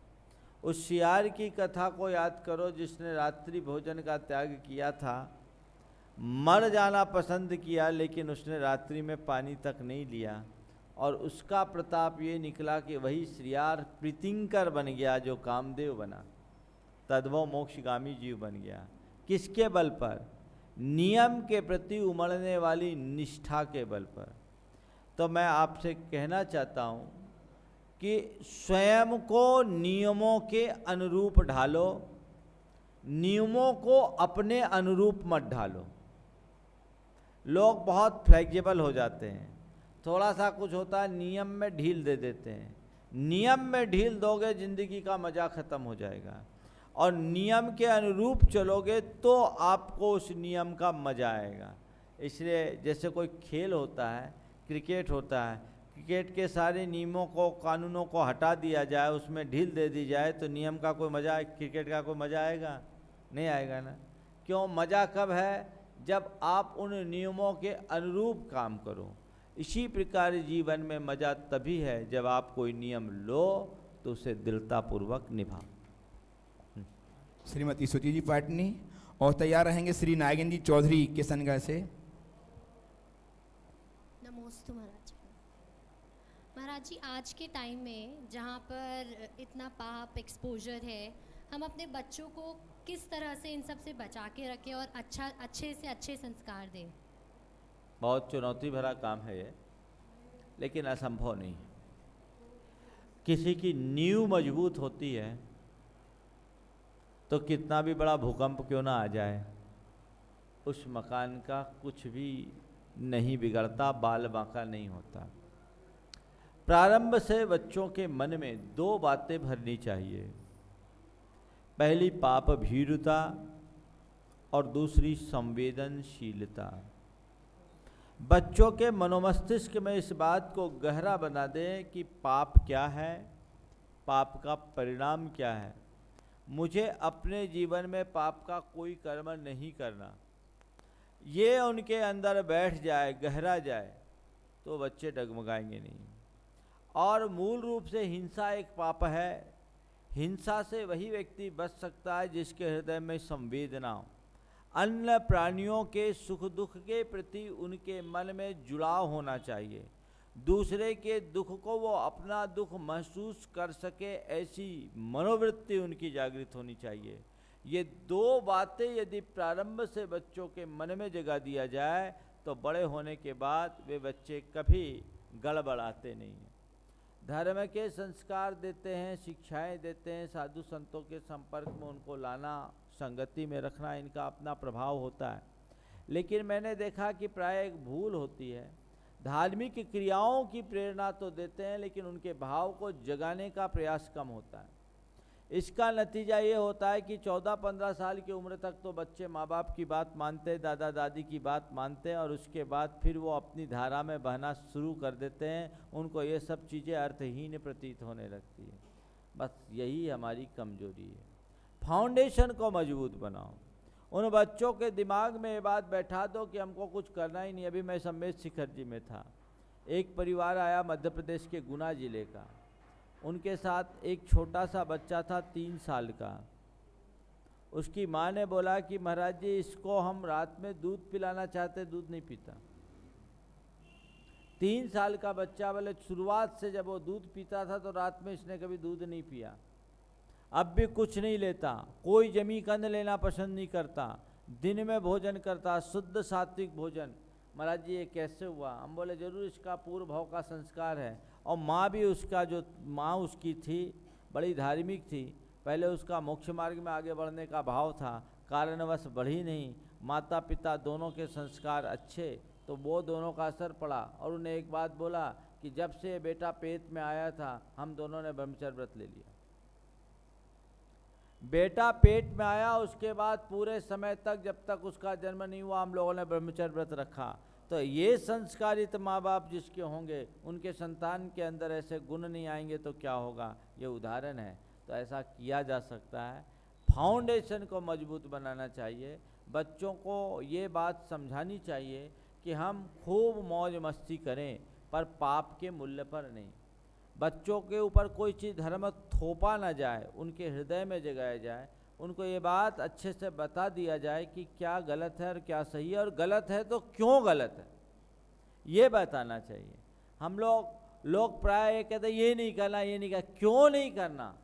उस शियार की कथा को याद करो जिसने रात्रि भोजन का त्याग किया था, मर जाना पसंद किया, लेकिन उसने रात्रि में पानी तक नहीं लिया और उसका प्रताप ये निकला कि वही शियार प्रीतिंकर बन गया जो कामदेव बना, तद्भव मोक्षगामी जीव बन गया। किसके बल पर? नियम के प्रति उमड़ने वाली निष्ठा के बल पर। तो मैं आपसे कहना चाहता हूँ कि स्वयं को नियमों के अनुरूप ढालो, नियमों को अपने अनुरूप मत ढालो। लोग बहुत फ्लेक्सिबल हो जाते हैं, थोड़ा सा कुछ होता है नियम में ढील दे देते हैं। नियम में ढील दोगे जिंदगी का मजा खत्म हो जाएगा, और नियम के अनुरूप चलोगे तो आपको उस नियम का मजा आएगा। इसलिए जैसे कोई खेल होता है, क्रिकेट होता है, क्रिकेट के सारे नियमों को, कानूनों को हटा दिया जाए, उसमें ढील दे दी जाए तो नियम का कोई मजा, क्रिकेट का कोई मजा आएगा? नहीं आएगा ना। क्यों? मजा कब है? जब आप उन नियमों के अनुरूप काम करो। इसी प्रकार जीवन में मजा तभी है जब आप कोई नियम लो तो उसे दृढ़तापूर्वक निभाओ। श्रीमती सुची जी पाटनी, और तैयार रहेंगे श्री नागिन जी चौधरी किशनगढ़ से। नमोस्तु महाराज जी। महाराज जी, आज के टाइम में जहाँ पर इतना पाप एक्सपोजर है, हम अपने बच्चों को किस तरह से इन सब से बचा के रखें और अच्छे से अच्छे संस्कार दें? बहुत चुनौती भरा काम है ये, लेकिन असंभव नहीं। किसी की नींव मजबूत होती है तो कितना भी बड़ा भूकंप क्यों ना आ जाए, उस मकान का कुछ भी नहीं बिगड़ता, बाल बांका नहीं होता। प्रारंभ से बच्चों के मन में दो बातें भरनी चाहिए। पहली पाप भीरुता और दूसरी संवेदनशीलता। बच्चों के मनोमस्तिष्क में इस बात को गहरा बना दें कि पाप क्या है, पाप का परिणाम क्या है। मुझे अपने जीवन में पाप का कोई कर्म नहीं करना, ये उनके अंदर बैठ जाए, गहरा जाए, तो बच्चे डगमगाएंगे नहीं। और मूल रूप से हिंसा एक पाप है। हिंसा से वही व्यक्ति बच सकता है जिसके हृदय में संवेदना हो, अन्य प्राणियों के सुख दुख के प्रति उनके मन में जुड़ाव होना चाहिए, दूसरे के दुख को वो अपना दुख महसूस कर सके, ऐसी मनोवृत्ति उनकी जागृत होनी चाहिए। ये दो बातें यदि प्रारंभ से बच्चों के मन में जगा दिया जाए तो बड़े होने के बाद वे बच्चे कभी गड़बड़ाते नहीं हैं। धर्म के संस्कार देते हैं, शिक्षाएं देते हैं, साधु संतों के संपर्क में उनको लाना, संगति में रखना, इनका अपना प्रभाव होता है। लेकिन मैंने देखा कि प्राय एक भूल होती है, धार्मिक क्रियाओं की प्रेरणा तो देते हैं लेकिन उनके भाव को जगाने का प्रयास कम होता है। इसका नतीजा ये होता है कि 14-15 साल की उम्र तक तो बच्चे माँ बाप की बात मानते, दादा दादी की बात मानते हैं और उसके बाद फिर वो अपनी धारा में बहना शुरू कर देते हैं। उनको ये सब चीज़ें अर्थहीन प्रतीत होने लगती है। बस यही हमारी कमजोरी है। फाउंडेशन को मजबूत बनाओ। उन बच्चों के दिमाग में ये बात बैठा दो कि हमको कुछ करना ही नहीं। अभी मैं सम्मेद शिखर जी में था, एक परिवार आया मध्य प्रदेश के गुना जिले का, उनके साथ एक छोटा सा बच्चा था 3 साल का। उसकी माँ ने बोला कि महाराज जी इसको हम रात में दूध पिलाना चाहते, दूध नहीं पीता। 3 साल का बच्चा, बोले शुरुआत से जब वो दूध पीता था तो रात में इसने कभी दूध नहीं पिया। अब भी कुछ नहीं लेता, कोई जमी कंद लेना पसंद नहीं करता, दिन में भोजन करता, शुद्ध सात्विक भोजन। महाराज जी ये कैसे हुआ? हम बोले जरूर इसका पूर्व भाव का संस्कार है। और माँ भी उसका, जो माँ उसकी थी बड़ी धार्मिक थी, पहले उसका मोक्ष मार्ग में आगे बढ़ने का भाव था, कारणवश बढ़ी नहीं। माता पिता दोनों के संस्कार अच्छे, तो वो दोनों का असर पड़ा। और उन्हें एक बात बोला कि जब से बेटा पेट में आया था हम दोनों ने ब्रह्मचर्य व्रत ले लिया। बेटा पेट में आया उसके बाद पूरे समय तक, जब तक उसका जन्म नहीं हुआ, हम लोगों ने ब्रह्मचर्य व्रत रखा। तो ये संस्कारित माँ बाप जिसके होंगे, उनके संतान के अंदर ऐसे गुण नहीं आएंगे तो क्या होगा? ये उदाहरण है। तो ऐसा किया जा सकता है। फाउंडेशन को मजबूत बनाना चाहिए। बच्चों को ये बात समझानी चाहिए कि हम खूब मौज मस्ती करें पर पाप के मूल्य पर नहीं। बच्चों के ऊपर कोई चीज़ धर्म थोपा ना जाए, उनके हृदय में जगाया जाए। उनको ये बात अच्छे से बता दिया जाए कि क्या गलत है और क्या सही है, और गलत है तो क्यों गलत है, ये बताना चाहिए। हम लोग प्राय ये कहते हैं ये नहीं करना, ये नहीं करना। क्यों नहीं करना?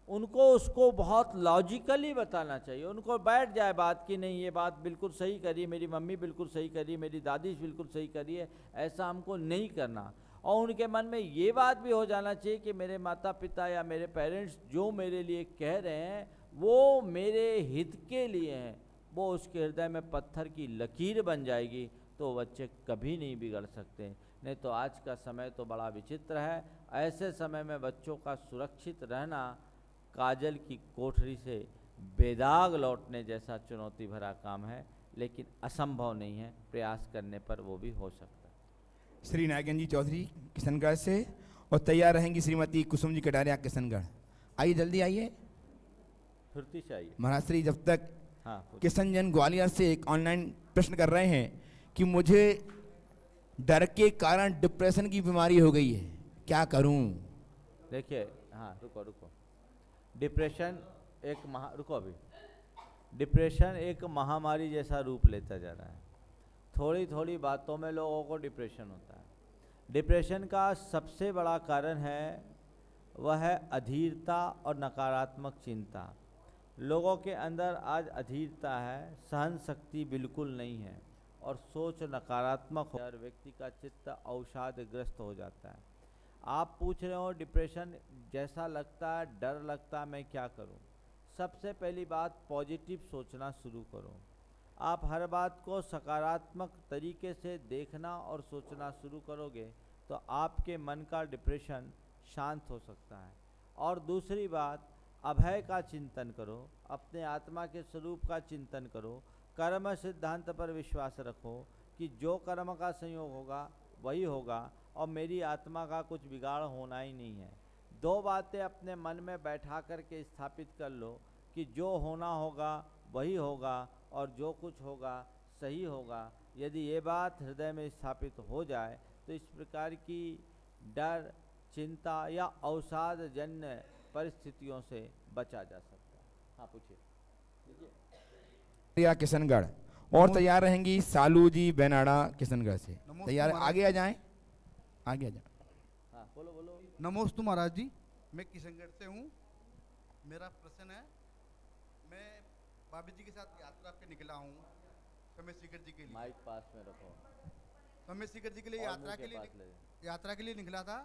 उनको उसको बहुत लॉजिकली बताना चाहिए। उनको बैठ जाए बात कि नहीं ये बात बिल्कुल सही करी, मेरी मम्मी बिल्कुल सही करी, मेरी दादी बिल्कुल सही करी है, ऐसा हमको नहीं करना। और उनके मन में ये बात भी हो जाना चाहिए कि मेरे माता पिता या मेरे पेरेंट्स जो मेरे लिए कह रहे हैं वो मेरे हित के लिए हैं। वो उसके हृदय में पत्थर की लकीर बन जाएगी तो बच्चे कभी नहीं बिगड़ सकते। नहीं तो आज का समय तो बड़ा विचित्र है। ऐसे समय में बच्चों का सुरक्षित रहना काजल की कोठरी से बेदाग लौटने जैसा चुनौती भरा काम है, लेकिन असंभव नहीं है। प्रयास करने पर वो भी हो सकता है। श्री नागन जी चौधरी किशनगढ़ से, और तैयार रहेंगी श्रीमती कुसुम जी कटारिया किशनगढ़। आइए जल्दी आइए। फुर्ती चाहिए महाराज श्री। जब तक हाँ, किशन जैन ग्वालियर से एक ऑनलाइन प्रश्न कर रहे हैं कि मुझे डर के कारण डिप्रेशन की बीमारी हो गई है, क्या करूं? देखिए, हाँ रुको। डिप्रेशन एक महामारी जैसा रूप लेता जा रहा है। थोड़ी थोड़ी बातों में लोगों को डिप्रेशन होता है। डिप्रेशन का सबसे बड़ा कारण है वह है अधीरता और नकारात्मक चिंता। लोगों के अंदर आज अधीरता है, सहन शक्ति बिल्कुल नहीं है और सोच नकारात्मक हो और व्यक्ति का चित्त अवसादग्रस्त हो जाता है। आप पूछ रहे हो डिप्रेशन जैसा लगता है, डर लगता है, मैं क्या करूं? सबसे पहली बात, पॉजिटिव सोचना शुरू करो। आप हर बात को सकारात्मक तरीके से देखना और सोचना शुरू करोगे तो आपके मन का डिप्रेशन शांत हो सकता है। और दूसरी बात, अभय का चिंतन करो, अपने आत्मा के स्वरूप का चिंतन करो, कर्म सिद्धांत पर विश्वास रखो कि जो कर्म का संयोग होगा वही होगा और मेरी आत्मा का कुछ बिगाड़ होना ही नहीं है। 2 बातें अपने मन में बैठा करके स्थापित कर लो कि जो होना होगा वही होगा और जो कुछ होगा सही होगा। यदि ये बात हृदय में स्थापित हो जाए तो इस प्रकार की डर, चिंता या अवसादजन्य परिस्थितियों से बचा जा सकता है। हाँ पूछिए। किशनगढ़, और तैयार रहेंगी सालू जी बेनाड़ा किशनगढ़ से। तैयार, आगे आ जाएं, आगे आ जाएं। हाँ बोलो। नमोस्तु महाराज जी, मैं किशनगढ़ से हूँ। मेरा प्रश्न है भाभी जी के साथ यात्रा पे निकला हूँ समय सीकर जी के लिए। माइक पास में रखो। समय सीकर जी के लिए और यात्रा मुंह के लिए पास ले जाओ। यात्रा के लिए निकला था।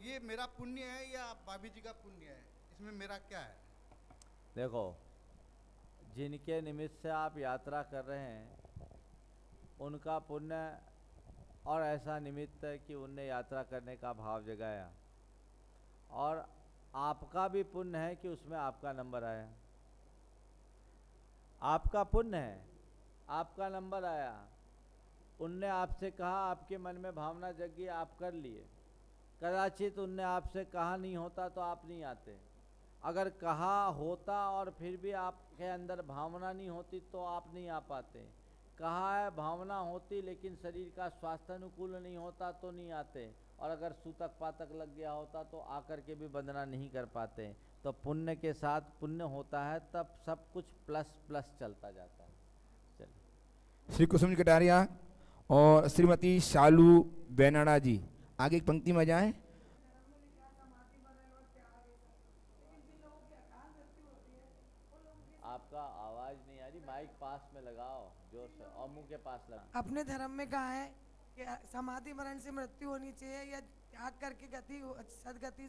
ये मेरा पुण्य है या भाभी जी का पुण्य है, इसमें मेरा क्या है? देखो, जिनके निमित्त से आप यात्रा कर रहे हैं उनका पुण्य और ऐसा निमित्त है कि उनने यात्रा करने का भाव जगाया, और आपका भी पुण्य है कि उसमें आपका नंबर आया। आपका पुण्य है, आपका नंबर आया, उनने आपसे कहा, आपके मन में भावना जगी, आप कर लिए। कदाचित उनने आपसे कहा नहीं होता तो आप नहीं आते, अगर कहा होता और फिर भी आपके अंदर भावना नहीं होती तो आप नहीं आ पाते। कहा है भावना होती लेकिन शरीर का स्वास्थ्य अनुकूल नहीं होता तो नहीं आते, और अगर सूतक पातक लग गया होता तो आकर के भी वंदना नहीं कर पाते। तो पुण्य के साथ पुण्य होता है, तब सब कुछ प्लस प्लस चलता जाता है। चलिए, श्री कुसुम कटारिया और श्रीमती शालू बेनाड़ा जी आगे एक पंक्ति में जाएं। आपका आवाज नहीं आ रही, माइक पास में लगाओ जोर से, और मुंह के पास लगाओ। अपने धर्म में कहा है कि समाधि मरण से मृत्यु होनी चाहिए या त्याग करके गति सदगति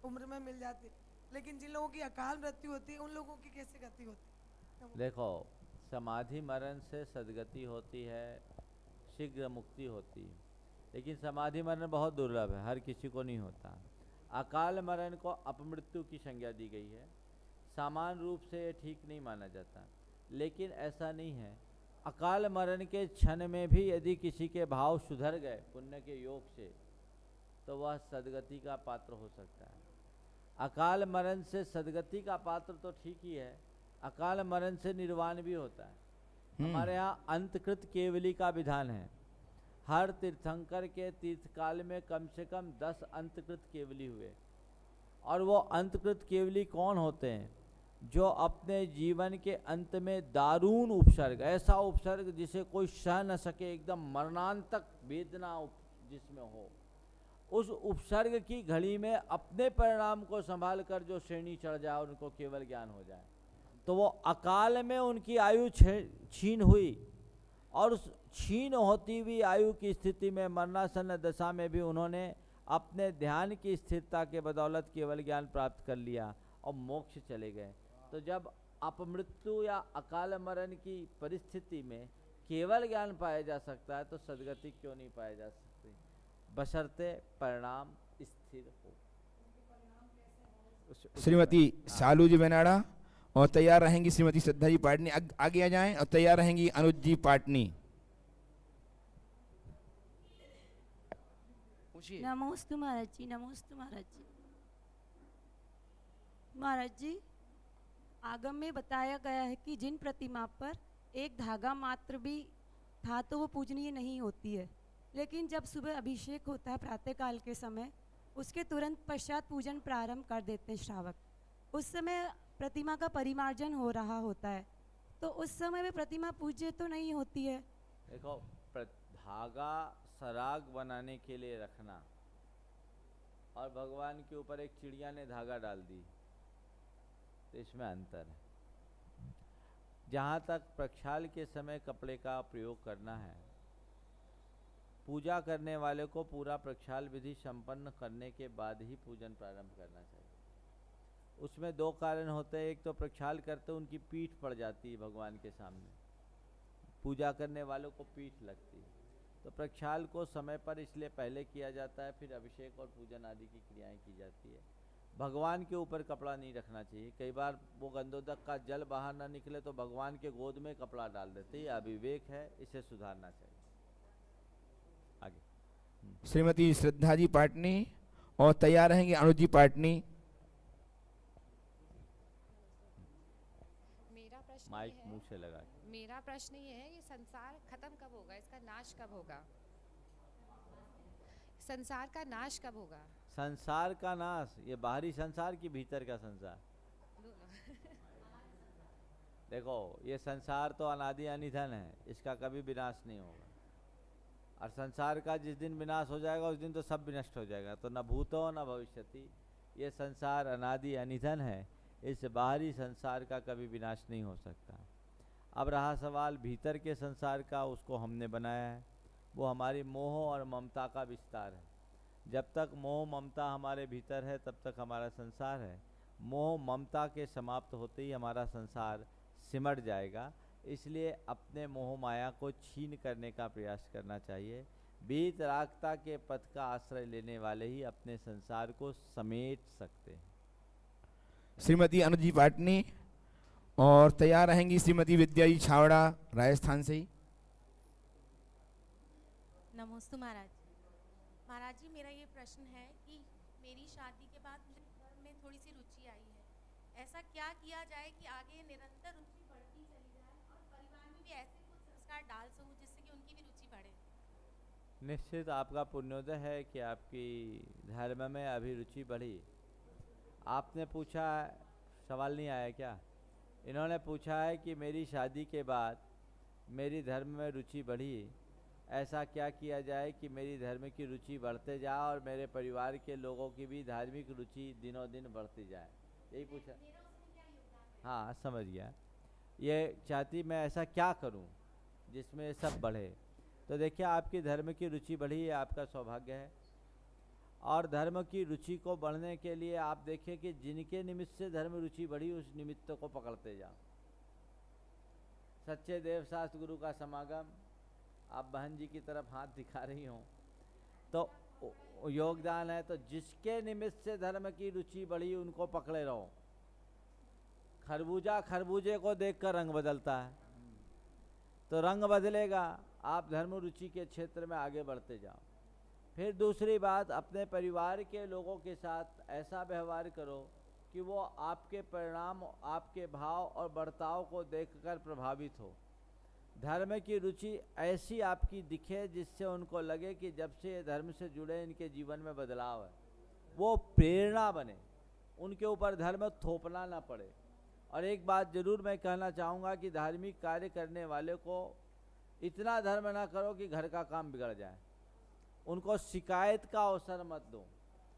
उम्र में मिल जाती, लेकिन जिन लोगों की अकाल मृत्यु होती है उन लोगों की कैसे गति होती है? देखो, समाधि मरण से सदगति होती है, शीघ्र मुक्ति होती है, लेकिन समाधि मरण बहुत दुर्लभ है, हर किसी को नहीं होता। अकाल मरण को अपमृत्यु की संज्ञा दी गई है, सामान्य रूप से ये ठीक नहीं माना जाता, लेकिन ऐसा नहीं है। अकाल मरण के क्षण में भी यदि किसी के भाव सुधर गए पुण्य के योग से तो वह सदगति का पात्र हो सकता है। अकाल मरण से सदगति का पात्र तो ठीक ही है, अकाल मरण से निर्वाण भी होता है। हमारे यहाँ अंतकृत केवली का विधान है, हर तीर्थंकर के तीर्थकाल में कम से कम 10 अंतकृत केवली हुए, और वो अंतकृत केवली कौन होते हैं? जो अपने जीवन के अंत में दारूण उपसर्ग, ऐसा उपसर्ग जिसे कोई सह न सके, एकदम मरणांतक वेदना जिसमें हो, उस उपसर्ग की घड़ी में अपने परिणाम को संभाल कर जो श्रेणी चढ़ जाए उनको केवल ज्ञान हो जाए। तो वो अकाल में उनकी आयु छीन हुई, और उस छीन होती हुई आयु की स्थिति में मरणासन्न दशा में भी उन्होंने अपने ध्यान की स्थिरता के बदौलत केवल ज्ञान प्राप्त कर लिया और मोक्ष चले गए। तो जब अपमृत्यु या अकाल मरण की परिस्थिति में केवल ज्ञान पाया जा सकता है तो सदगति क्यों नहीं पाया जा सकती, बशर्ते परिणाम स्थिर हो। श्रीमती शालू जी बेनाड़ा और तैयार रहेंगी श्रीमती श्रद्धा जी पाटनी, आगे आ जाएं, और तैयार रहेंगी अनुज जी पाटनी। नमोस्तु महाराज जी, नमोस्तु महाराज जी। महाराज जी, आगम में बताया गया है कि जिन प्रतिमा पर एक धागा मात्र भी था तो वो पूजनीय नहीं होती है, लेकिन जब सुबह अभिषेक होता है प्रातःकाल के समय, उसके तुरंत पश्चात पूजन प्रारंभ कर देते हैं श्रावक। उस समय प्रतिमा का परिमार्जन हो रहा होता है, तो उस समय में प्रतिमा पूज्य तो नहीं होती है। देखो, धागा सराग बनाने के लिए रखना और भगवान के ऊपर एक चिड़िया ने धागा डाल दी, तो इसमें अंतर है। जहाँ तक प्रक्षाल के समय कपड़े का प्रयोग करना है, पूजा करने वाले को पूरा प्रक्षाल विधि संपन्न करने के बाद ही पूजन प्रारंभ करना चाहिए। उसमें 2 कारण होते हैं, एक तो प्रक्षाल करते उनकी पीठ पड़ जाती है भगवान के सामने, पूजा करने वालों को पीठ लगती है, तो प्रक्षाल को समय पर इसलिए पहले किया जाता है, फिर अभिषेक और पूजन आदि की क्रियाएं की जाती है। भगवान के ऊपर कपड़ा नहीं रखना चाहिए। कई बार वो गंधोदक का जल बाहर ना निकले तो भगवान के गोद में कपड़ा डाल देते हैं, अविवेक है, इसे सुधारना चाहिए। आगे श्रीमती श्रद्धा जी पाटनी और तैयार रहेंगे अनुज जी पाटनी। मेरा प्रश्न माइक ये है, मुंह से लगा। मेरा प्रश्न ये है, ये संसार खत्म कब होगा, इसका नाश कब होगा? संसार का नाश कब होगा? संसार का नाश, ये बाहरी संसार की भीतर का संसार? देखो, ये संसार तो अनादि अनिधन है, इसका कभी विनाश नहीं होगा, और संसार का जिस दिन विनाश हो जाएगा उस दिन तो सब विनष्ट हो जाएगा, तो न भूतो न भविष्यति। ये संसार अनादि अनिधन है, इस बाहरी संसार का कभी विनाश नहीं हो सकता। अब रहा सवाल भीतर के संसार का, उसको हमने बनाया है, वो हमारी मोह और ममता का विस्तार है। जब तक मोह ममता हमारे भीतर है तब तक हमारा संसार है। मोह ममता के समाप्त होते ही हमारा संसार सिमट जाएगा। इसलिए अपने मोह माया को छीन करने का प्रयास करना चाहिए। वीतरागता के पथ का आश्रय लेने वाले ही अपने संसार को समेट सकते हैं। श्रीमती अनुजी पाटनी और तैयार रहेंगी श्रीमती विद्या जी छावड़ा राजस्थान से ही। नमस्ते महाराज। महाराज जी, मेरा ये प्रश्न है कि मेरी शादी के बाद मुझे धर्म में थोड़ी सी रुचि आई है। ऐसा क्या किया जाए कि आगे निरंतर रुचि बढ़ती चली जाए और परिवार में भी ऐसे कुछ संस्कार डाल सकूं जिससे कि उनकी भी रुचि बढ़े? निश्चित आपका पुण्योदय है कि आपकी धर्म में अभिरुचि बढ़ी। आपने पूछा, सवाल नहीं आया क्या? इन्होंने पूछा है कि मेरी शादी के बाद मेरी धर्म में रुचि बढ़ी, ऐसा क्या किया जाए कि मेरी धर्म की रुचि बढ़ते जाए और मेरे परिवार के लोगों की भी धार्मिक रुचि दिनों दिन बढ़ती जाए, यही पूछा? हाँ, समझ गया। ये चाहती मैं ऐसा क्या करूं जिसमें सब बढ़े। तो देखिए, आपकी धर्म की रुचि बढ़ी, ये आपका सौभाग्य है। और धर्म की रुचि को बढ़ने के लिए आप देखिए कि जिनके निमित्त से धर्म रुचि बढ़ी उस निमित्त को पकड़ते जाओ। सच्चे देव शास्त्र गुरु का समागम, आप बहन जी की तरफ हाथ दिखा रही हो तो योगदान है। तो जिसके निमित्त से धर्म की रुचि बढ़ी उनको पकड़े रहो। खरबूजा खरबूजे को देखकर रंग बदलता है, तो रंग बदलेगा, आप धर्म रुचि के क्षेत्र में आगे बढ़ते जाओ। फिर दूसरी बात, अपने परिवार के लोगों के साथ ऐसा व्यवहार करो कि वो आपके परिणाम, आपके भाव और बर्ताव को देखकर प्रभावित हो। धर्म की रुचि ऐसी आपकी दिखे जिससे उनको लगे कि जब से ये धर्म से जुड़े इनके जीवन में बदलाव है, वो प्रेरणा बने, उनके ऊपर धर्म थोपना ना पड़े। और एक बात जरूर मैं कहना चाहूँगा कि धार्मिक कार्य करने वाले को इतना धर्म ना करो कि घर का काम बिगड़ जाए। उनको शिकायत का अवसर मत दो।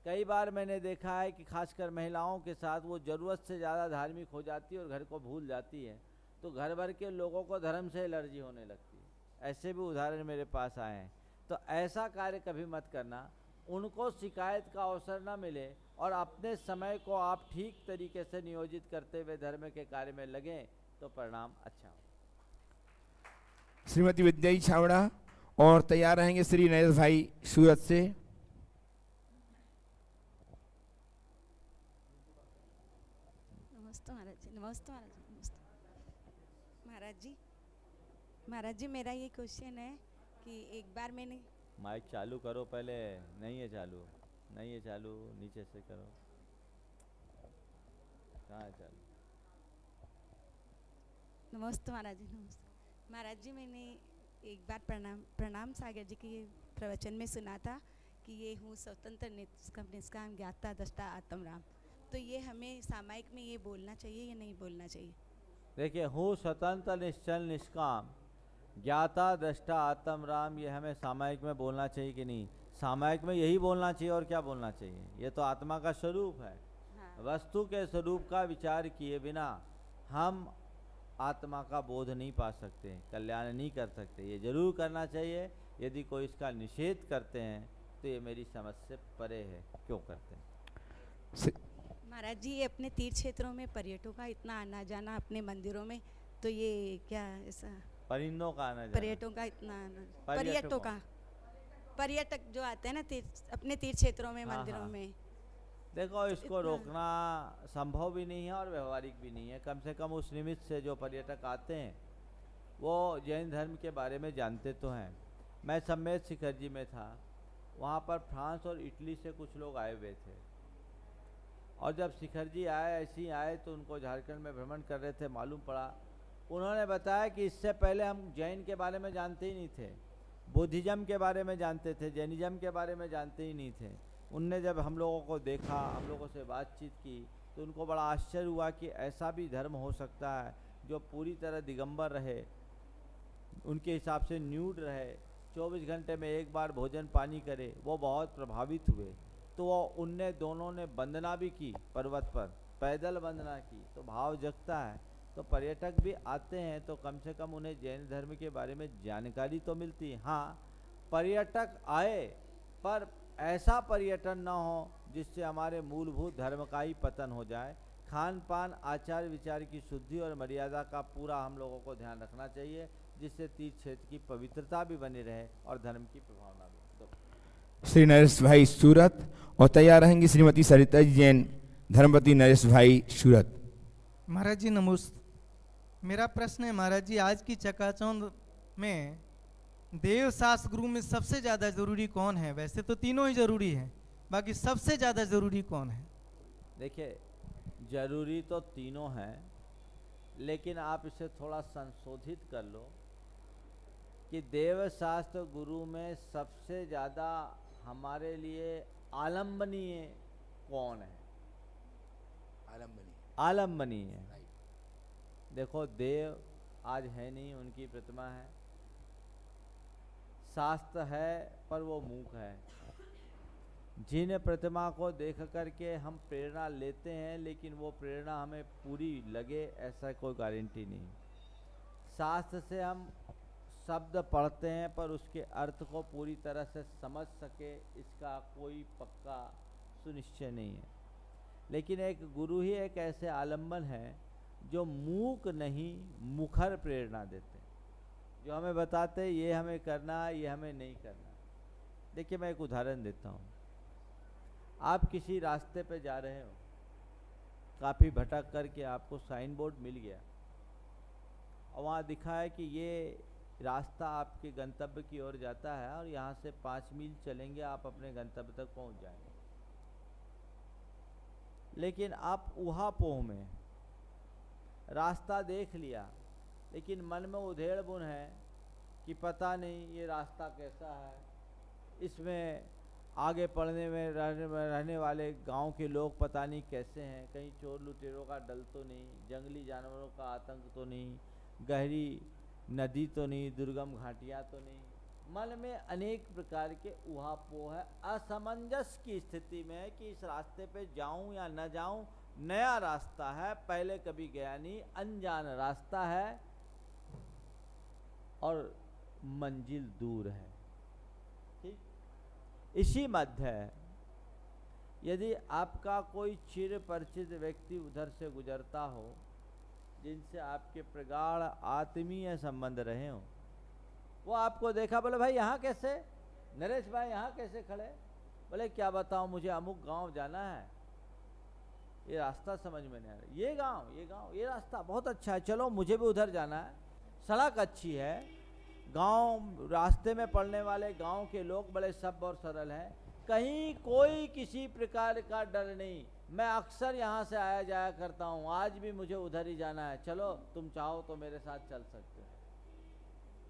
कई बार मैंने देखा है कि खासकर महिलाओं के साथ वो ज़रूरत से ज़्यादा धार्मिक हो जाती है और घर को भूल जाती है, तो घर भर के लोगों को धर्म से एलर्जी होने लगती है। ऐसे भी उदाहरण मेरे पास आए हैं। तो ऐसा कार्य कभी मत करना। उनको शिकायत का अवसर न मिले और अपने समय को आप ठीक तरीके से नियोजित करते हुए धर्म के कार्य में लगें तो परिणाम अच्छा हो। श्रीमती विद्या जी छावड़ा और तैयार रहेंगे श्री नरेश भाई सूरत से। नमस्ते महाराज जी। नमस्ते महाराज जी। नमस्ते महाराज जी, मेरा ये क्वेश्चन है कि एक बार मैंने माइक चालू करो पहले। नहीं है चालू, नहीं है चालू, नीचे से करो। कहाँ है चालू? नमस्ते महाराज जी। नमस्ते महाराज जी, मैंने एक बार प्रणाम सागर जी के प्रवचन में सुना था कि ये हूँ स्वतंत्र निष्काम ज्ञाता दृष्टा आत्म राम। तो ये हमें सामायिक में ये बोलना चाहिए या नहीं बोलना चाहिए? देखिए, हूँ स्वतंत्र निश्चल निष्काम ज्ञाता दृष्टा आत्म राम, ये हमें सामायिक में बोलना चाहिए कि नहीं? सामायिक में यही बोलना चाहिए। और क्या बोलना चाहिए? ये तो आत्मा का स्वरूप है। हाँ। वस्तु के स्वरूप का विचार किए बिना हम आत्मा का बोध नहीं पा सकते, कल्याण नहीं कर सकते। ये जरूर करना चाहिए। यदि कोई इसका निषेध करते हैं तो ये मेरी समझ से परे है। क्यों करते हैं? महाराज जी, ये अपने तीर्थ क्षेत्रों में पर्यटकों का इतना आना जाना, अपने मंदिरों में, तो ये क्या ऐसा परिंदों का आना जाना, पर्यटकों का इतना आना, पर्यटक जो आते हैं ना अपने तीर्थ क्षेत्रों में, मंदिरों में, देखो इसको रोकना संभव भी नहीं है और व्यवहारिक भी नहीं है। कम से कम उस निमित्त से जो पर्यटक आते हैं वो जैन धर्म के बारे में जानते तो हैं। मैं सम्मेद शिखर जी में था, वहाँ पर फ्रांस और इटली से कुछ लोग आए हुए थे। और जब शिखर जी आए, ऐसे ही आए तो उनको झारखंड में भ्रमण कर रहे थे, मालूम पड़ा, उन्होंने बताया कि इससे पहले हम जैन के बारे में जानते ही नहीं थे, बुद्धिज़्म के बारे में जानते थे, जैनिज़्म के बारे में जानते ही नहीं थे। उनने जब हम लोगों को देखा, हम लोगों से बातचीत की, तो उनको बड़ा आश्चर्य हुआ कि ऐसा भी धर्म हो सकता है जो पूरी तरह दिगंबर रहे, उनके हिसाब से न्यूड रहे, 24 घंटे में एक बार भोजन पानी करे। वो बहुत प्रभावित हुए। तो वो उनने दोनों ने वंदना भी की पर्वत पर पैदल वंदना की तो भाव जगता है। तो पर्यटक भी आते हैं तो कम से कम उन्हें जैन धर्म के बारे में जानकारी तो मिलती है। हाँ, पर्यटक आए पर ऐसा पर्यटन न हो जिससे हमारे मूलभूत धर्म का ही पतन हो जाए। खान पान, आचार विचार की शुद्धि और मर्यादा का पूरा हम लोगों को ध्यान रखना चाहिए, जिससे तीर्थ क्षेत्र की पवित्रता भी बनी रहे और धर्म की प्रभावना भी। श्री नरेश भाई सूरत और तैयार रहेंगी श्रीमती सरिता जी जैन, धर्मपति नरेश भाई सूरत। महाराज जी नमस्ते। मेरा प्रश्न है महाराज जी, आज की चकाचौंध में देव शास्त्र गुरु में सबसे ज़्यादा जरूरी कौन है? वैसे तो तीनों ही जरूरी हैं, बाकी सबसे ज़्यादा जरूरी कौन है? देखिए, जरूरी तो तीनों हैं, लेकिन आप इसे थोड़ा संशोधित कर लो कि देव शास्त्र गुरु में सबसे ज़्यादा हमारे लिए आलम्बनीय कौन है? आलम्बनीय। देखो, देव आज है नहीं, उनकी प्रतिमा है। शास्त्र है पर वो मूक है। जिन प्रतिमा को देख करके हम प्रेरणा लेते हैं, लेकिन वो प्रेरणा हमें पूरी लगे ऐसा कोई गारंटी नहीं। शास्त्र से हम शब्द पढ़ते हैं पर उसके अर्थ को पूरी तरह से समझ सके इसका कोई पक्का सुनिश्चय नहीं है। लेकिन एक गुरु ही एक ऐसे आलम्बन है जो मूक नहीं, मुखर प्रेरणा देते, जो हमें बताते ये हमें करना है, ये हमें नहीं करना। देखिए, मैं एक उदाहरण देता हूँ। आप किसी रास्ते पे जा रहे हो, काफ़ी भटक करके आपको साइन बोर्ड मिल गया और वहाँ लिखा है कि ये रास्ता आपके गंतव्य की ओर जाता है और यहाँ से 5 मील चलेंगे आप अपने गंतव्य तक पहुँच जाएंगे। लेकिन आप ऊहापोह में रास्ता देख लिया, लेकिन मन में उधेड़ बुन है कि पता नहीं ये रास्ता कैसा है, इसमें आगे पढ़ने में रहने वाले गांव के लोग पता नहीं कैसे हैं, कहीं चोर लुटेरों का डर तो नहीं, जंगली जानवरों का आतंक तो नहीं, गहरी नदी तो नहीं, दुर्गम घाटियाँ तो नहीं। मन में अनेक प्रकार के ऊहापोह है, असमंजस की स्थिति में है कि इस रास्ते पे जाऊं या न जाऊं। नया रास्ता है, पहले कभी गया नहीं, अनजान रास्ता है और मंजिल दूर है। ठीक इसी मध्य यदि आपका कोई चिर परिचित व्यक्ति उधर से गुजरता हो, जिनसे आपके प्रगाढ़ आत्मीय संबंध रहे हो, वो आपको देखा, बोले भाई यहाँ कैसे, नरेश भाई यहाँ कैसे खड़े? बोले क्या बताऊँ, मुझे अमुक गांव जाना है, ये रास्ता समझ में नहीं आ रहा, ये गांव ये रास्ता बहुत अच्छा है, चलो मुझे भी उधर जाना है, सड़क अच्छी है, गांव रास्ते में पड़ने वाले गांव के लोग बड़े सभ्य और सरल हैं, कहीं कोई किसी प्रकार का डर नहीं, मैं अक्सर यहाँ से आया जाया करता हूँ, आज भी मुझे उधर ही जाना है, चलो तुम चाहो तो मेरे साथ चल सकते हो।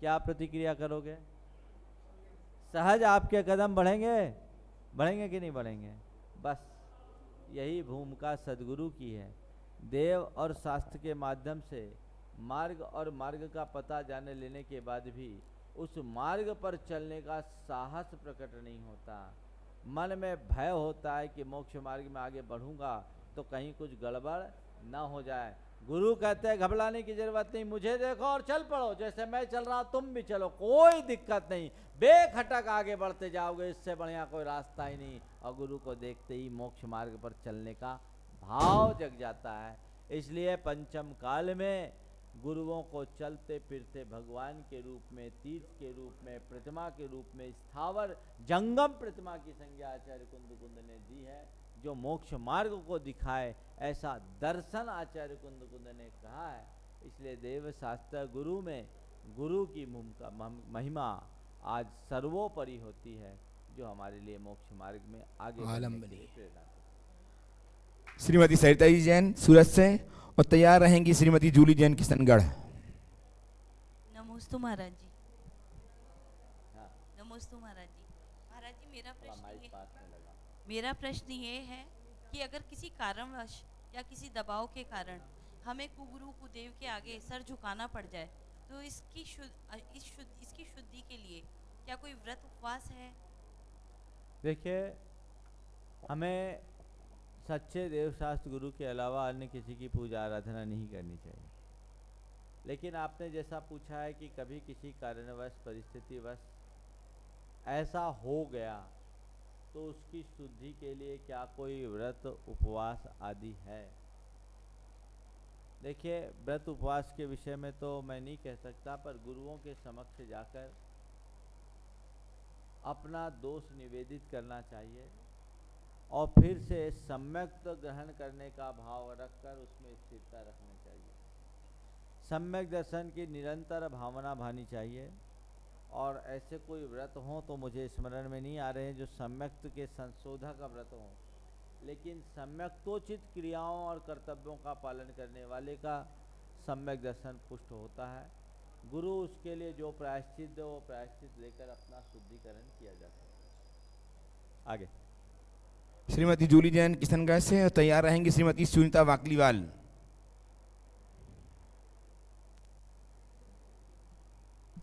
क्या प्रतिक्रिया करोगे? सहज आपके कदम बढ़ेंगे कि नहीं बढ़ेंगे? बस यही भूमिका सद्गुरु की है। देव और शास्त्र के माध्यम से मार्ग और मार्ग का पता जाने लेने के बाद भी उस मार्ग पर चलने का साहस प्रकट नहीं होता। मन में भय होता है कि मोक्ष मार्ग में आगे बढ़ूंगा तो कहीं कुछ गड़बड़ ना हो जाए। गुरु कहते हैं घबराने की जरूरत नहीं, मुझे देखो और चल पड़ो, जैसे मैं चल रहा तुम भी चलो, कोई दिक्कत नहीं, बेखटक आगे बढ़ते जाओगे, इससे बढ़िया कोई रास्ता ही नहीं। और गुरु को देखते ही मोक्ष मार्ग पर चलने का भाव जग जाता है। इसलिए पंचम काल में गुरुओं को चलते फिरते भगवान के रूप में, तीर्थ के रूप में, प्रतिमा के रूप में, स्थावर जंगम प्रतिमा की संज्ञा आचार्य कुंद ने दी है, जो मोक्ष मार्ग को दिखाए, ऐसा दर्शन आचार्य कुंद ने कहा है। इसलिए देव शास्त्र गुरु में गुरु की महिमा आज सर्वोपरि होती है, जो हमारे लिए मोक्ष मार्ग में आगे बढ़ने के लिए प्रेरणा देती है। श्रीमती सरिता जी जैन सूरत से और तैयार रहेंगी श्रीमती जूली जैन किशनगढ़। नमोस्तु महाराज जी। नमोस्तु महाराज जी। महाराज जी, मेरा प्रश्न ये है कि अगर किसी कारणवश या किसी दबाव के कारण हमें कुगुरु कुदेव के आगे सर झुकाना पड़ जाए, तो इसकी शुद्धि के लिए क्या कोई व्रत उपवास है? देखिए, हमें सच्चे देवशास्त्र गुरु के अलावा अन्य किसी की पूजा आराधना नहीं करनी चाहिए। लेकिन आपने जैसा पूछा है कि कभी किसी कारणवश परिस्थितिवश ऐसा हो गया तो उसकी शुद्धि के लिए क्या कोई व्रत उपवास आदि है? देखिए, व्रत उपवास के विषय में तो मैं नहीं कह सकता, पर गुरुओं के समक्ष जाकर अपना दोष निवेदित करना चाहिए और फिर से सम्यक ग्रहण करने का भाव रखकर उसमें स्थिरता रखनी चाहिए। सम्यक दर्शन की निरंतर भावना भानी चाहिए। और ऐसे कोई व्रत हों तो मुझे स्मरण में नहीं आ रहे हैं जो सम्यक्त के संशोधक व्रत हों, लेकिन सम्यक्तोचित क्रियाओं और कर्तव्यों का पालन करने वाले का सम्यक दर्शन पुष्ट होता है। गुरु उसके लिए जो प्रायश्चित वो प्रायश्चित लेकर अपना शुद्धिकरण किया जाता है। आगे श्रीमती जूली जैन किशनगढ़ से और तैयार रहेंगी श्रीमती सुनीता वाकलीवाल।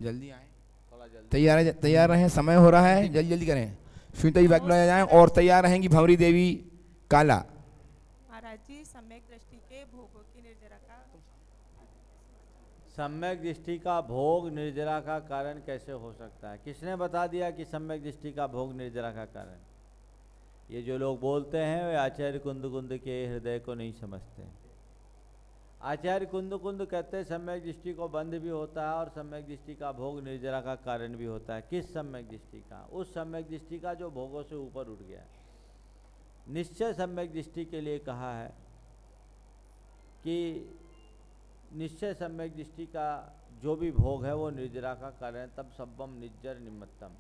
जल्दी आए, थोड़ा जल्दी तैयार रहें, समय हो रहा है, जल्दी जल्दी करें। सुनीता जी वाकलीवाल जाएं और तैयार रहेंगी भंवरी देवी काला। महाराज जी, सम्यक दृष्टि के भोगों की निर्जरा का सम्यक दृष्टि का भोग निर्जरा का कारण कैसे हो सकता है? किसने बता दिया कि सम्यक दृष्टि का भोग निर्जरा का कारण? ये जो लोग बोलते हैं वे आचार्य कुंद कुंद के हृदय को नहीं समझते। आचार्य कुंद कुंद कहते हैं सम्यक दृष्टि को बंध भी होता है और सम्यक दृष्टि का भोग निर्जरा का कारण भी होता है। किस सम्यक दृष्टि का? उस सम्यक दृष्टि का जो भोगों से ऊपर उठ गया। निश्चय सम्यक दृष्टि के लिए कहा है कि निश्चय सम्यक दृष्टि का जो भी भोग है वो निर्जरा का कारण है। तब सब्बम निज्जर निमित्तम,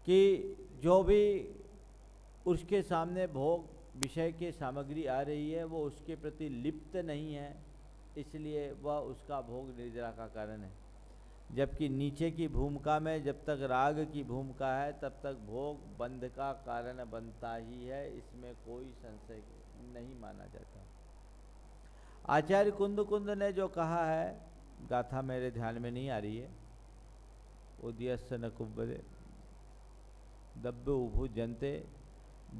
कि जो भी उसके सामने भोग विषय की सामग्री आ रही है वो उसके प्रति लिप्त नहीं है, इसलिए वह उसका भोग निर्जरा का कारण है। जबकि नीचे की भूमिका में जब तक राग की भूमिका है तब तक भोग बंध का कारण बनता ही है, इसमें कोई संशय नहीं माना जाता। आचार्य कुंद कुंद ने जो कहा है, गाथा मेरे ध्यान में नहीं आ रही है, उदयस्य न कुब्बदे दब्बे उभुजन्ते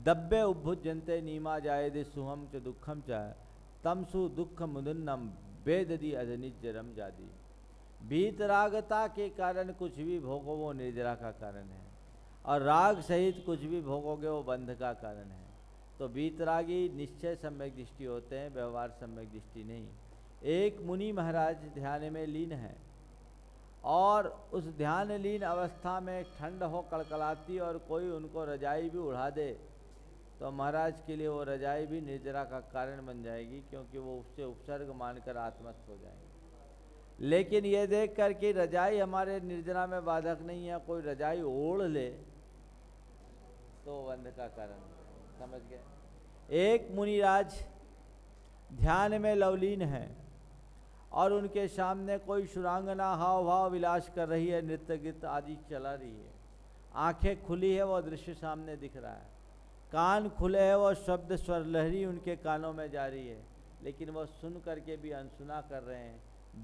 दब्बे उभुजन्ते नीमा जायदे सुहम च दुखम च तमसु दुख मुदन्नम वेददी अजनिजरम जादी। भीतरागता के कारण कुछ भी भोगो वो निर्जरा का कारण है, और राग सहित कुछ भी भोगोगे वो बंध का कारण है। तो भीतरागी निश्चय सम्यक दृष्टि होते हैं, व्यवहार सम्यक दृष्टि नहीं। एक मुनि महाराज ध्यान में लीन है और उस ध्यान लीन अवस्था में ठंड हो कड़कड़ाती और कोई उनको रजाई भी उड़ा दे तो महाराज के लिए वो रजाई भी निर्जरा का कारण बन जाएगी, क्योंकि वो उससे उपसर्ग मानकर आत्मस्थ हो जाएंगे। लेकिन ये देख कर कि रजाई हमारे निर्जरा में बाधक नहीं है, कोई रजाई ओढ़ ले तो बंध का कारण, समझ गए। एक मुनिराज ध्यान में लवलीन है और उनके सामने कोई सुरांगना हाव भाव विलास कर रही है, नृत्य गीत आदि चला रही है। आंखें खुली है, वो दृश्य सामने दिख रहा है। कान खुले है, वो शब्द स्वर लहरी उनके कानों में जा रही है, लेकिन वो सुन करके भी अनसुना कर रहे हैं,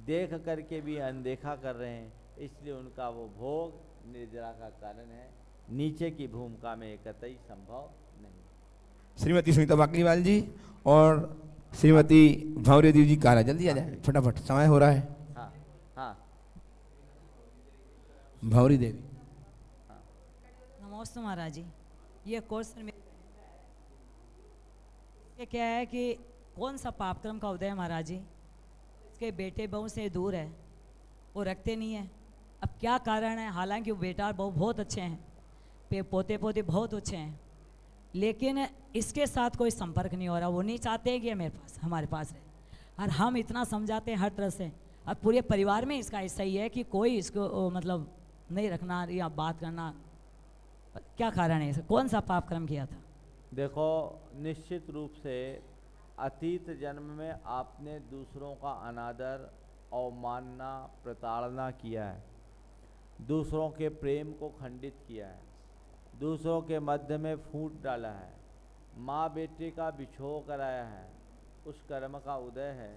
देख करके भी अनदेखा कर रहे हैं, इसलिए उनका वो भोग निर्जरा का कारण है। नीचे की भूमिका में कतई संभव नहीं। श्रीमती सुनीता वाकलीवाल जी और श्रीमती भंवरी देवी जी काला, जल्दी आ जाए, फटाफट समय हो रहा है। हाँ हाँ, भंवरी देवी। नमस्ते महाराज जी, ये क्वेश्चन में ये क्या है कि कौन सा पापक्रम का उदय है महाराज जी? इसके बेटे बहू से दूर है, वो रखते नहीं है। अब क्या कारण है? हालांकि वो बेटा और बहू बहुत अच्छे हैं, पोते पोते बहुत अच्छे हैं, लेकिन इसके साथ कोई संपर्क नहीं हो रहा। वो नहीं चाहते हैं कि मेरे पास हमारे पास है, और हम इतना समझाते हैं हर तरह से। अब पूरे परिवार में इसका ऐसा ही है कि कोई इसको मतलब नहीं रखना या बात करना। क्या कारण है? कौन सा पाप कर्म किया था? देखो, निश्चित रूप से अतीत जन्म में आपने दूसरों का अनादर, अवमानना, प्रताड़ना किया है, दूसरों के प्रेम को खंडित किया है, दूसरों के मध्य में फूट डाला है, माँ बेटे का बिछोह कराया है। उस कर्म का उदय है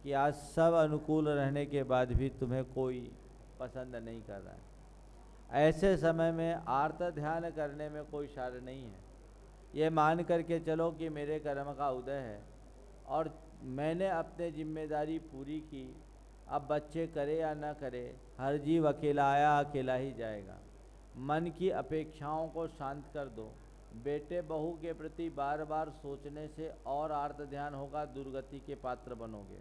कि आज सब अनुकूल रहने के बाद भी तुम्हें कोई पसंद नहीं कर रहा है। ऐसे समय में आर्त ध्यान करने में कोई सार नहीं है। ये मान करके चलो कि मेरे कर्म का उदय है और मैंने अपने जिम्मेदारी पूरी की। अब बच्चे करे या ना करे, हर जीव अकेला आया अकेला ही जाएगा। मन की अपेक्षाओं को शांत कर दो। बेटे बहू के प्रति बार बार सोचने से और आर्त ध्यान होगा, दुर्गति के पात्र बनोगे।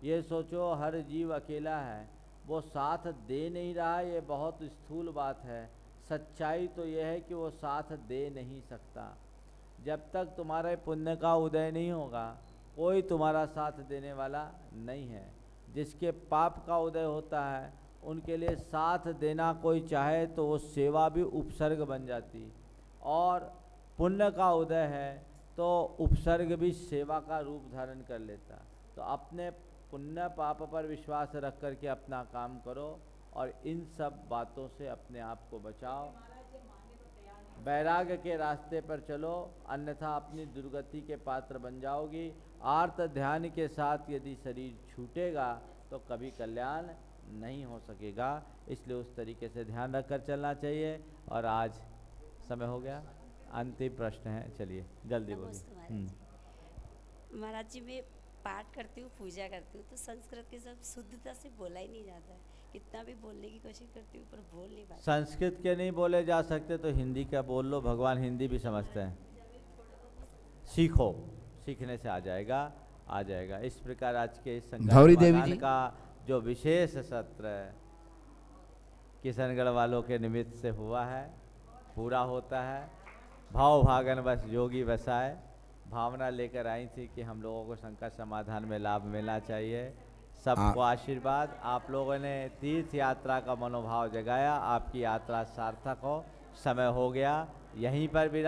ये सोचो हर जीव अकेला है, वो साथ दे नहीं रहा, ये बहुत स्थूल बात है। सच्चाई तो यह है कि वो साथ दे नहीं सकता। जब तक तुम्हारे पुण्य का उदय नहीं होगा, कोई तुम्हारा साथ देने वाला नहीं है। जिसके पाप का उदय होता है, उनके लिए साथ देना कोई चाहे तो वो सेवा भी उपसर्ग बन जाती, और पुण्य का उदय है तो उपसर्ग भी सेवा का रूप धारण कर लेता। तो अपने पुण्य पाप पर विश्वास रख करके अपना काम करो और इन सब बातों से अपने आप को बचाओ। वैराग्य के रास्ते पर चलो, अन्यथा अपनी दुर्गति के पात्र बन जाओगी। आर्त ध्यान के साथ यदि शरीर छूटेगा तो कभी कल्याण नहीं हो सकेगा। इसलिए उस तरीके से ध्यान रखकर चलना चाहिए। और आज समय हो गया, अंतिम प्रश्न है, चलिए जल्दी बोलिए। महाराज जी, मैं पाठ करती हूँ, पूजा करती हूँ, तो संस्कृत के सब शुद्धता से बोला ही नहीं जाता है। कितना भी बोलने की कोशिश करती हूँ पर बोल नहीं पाती। संस्कृत के नहीं बोले जा सकते तो हिंदी का बोल लो, भगवान हिंदी भी समझते हैं। सीखो, सीखने से आ जाएगा, आ जाएगा। इस प्रकार आज के इस संगठन का जो विशेष सत्र किशनगढ़ वालों के निमित्त से हुआ है, पूरा होता है। भाव भागन बस योगी बसाए, भावना लेकर आई थी कि हम लोगों को संकट समाधान में लाभ मिलना चाहिए। सबको आशीर्वाद। आप लोगों ने तीर्थ यात्रा का मनोभाव जगाया, आपकी यात्रा सार्थक हो। समय हो गया, यहीं पर विराम।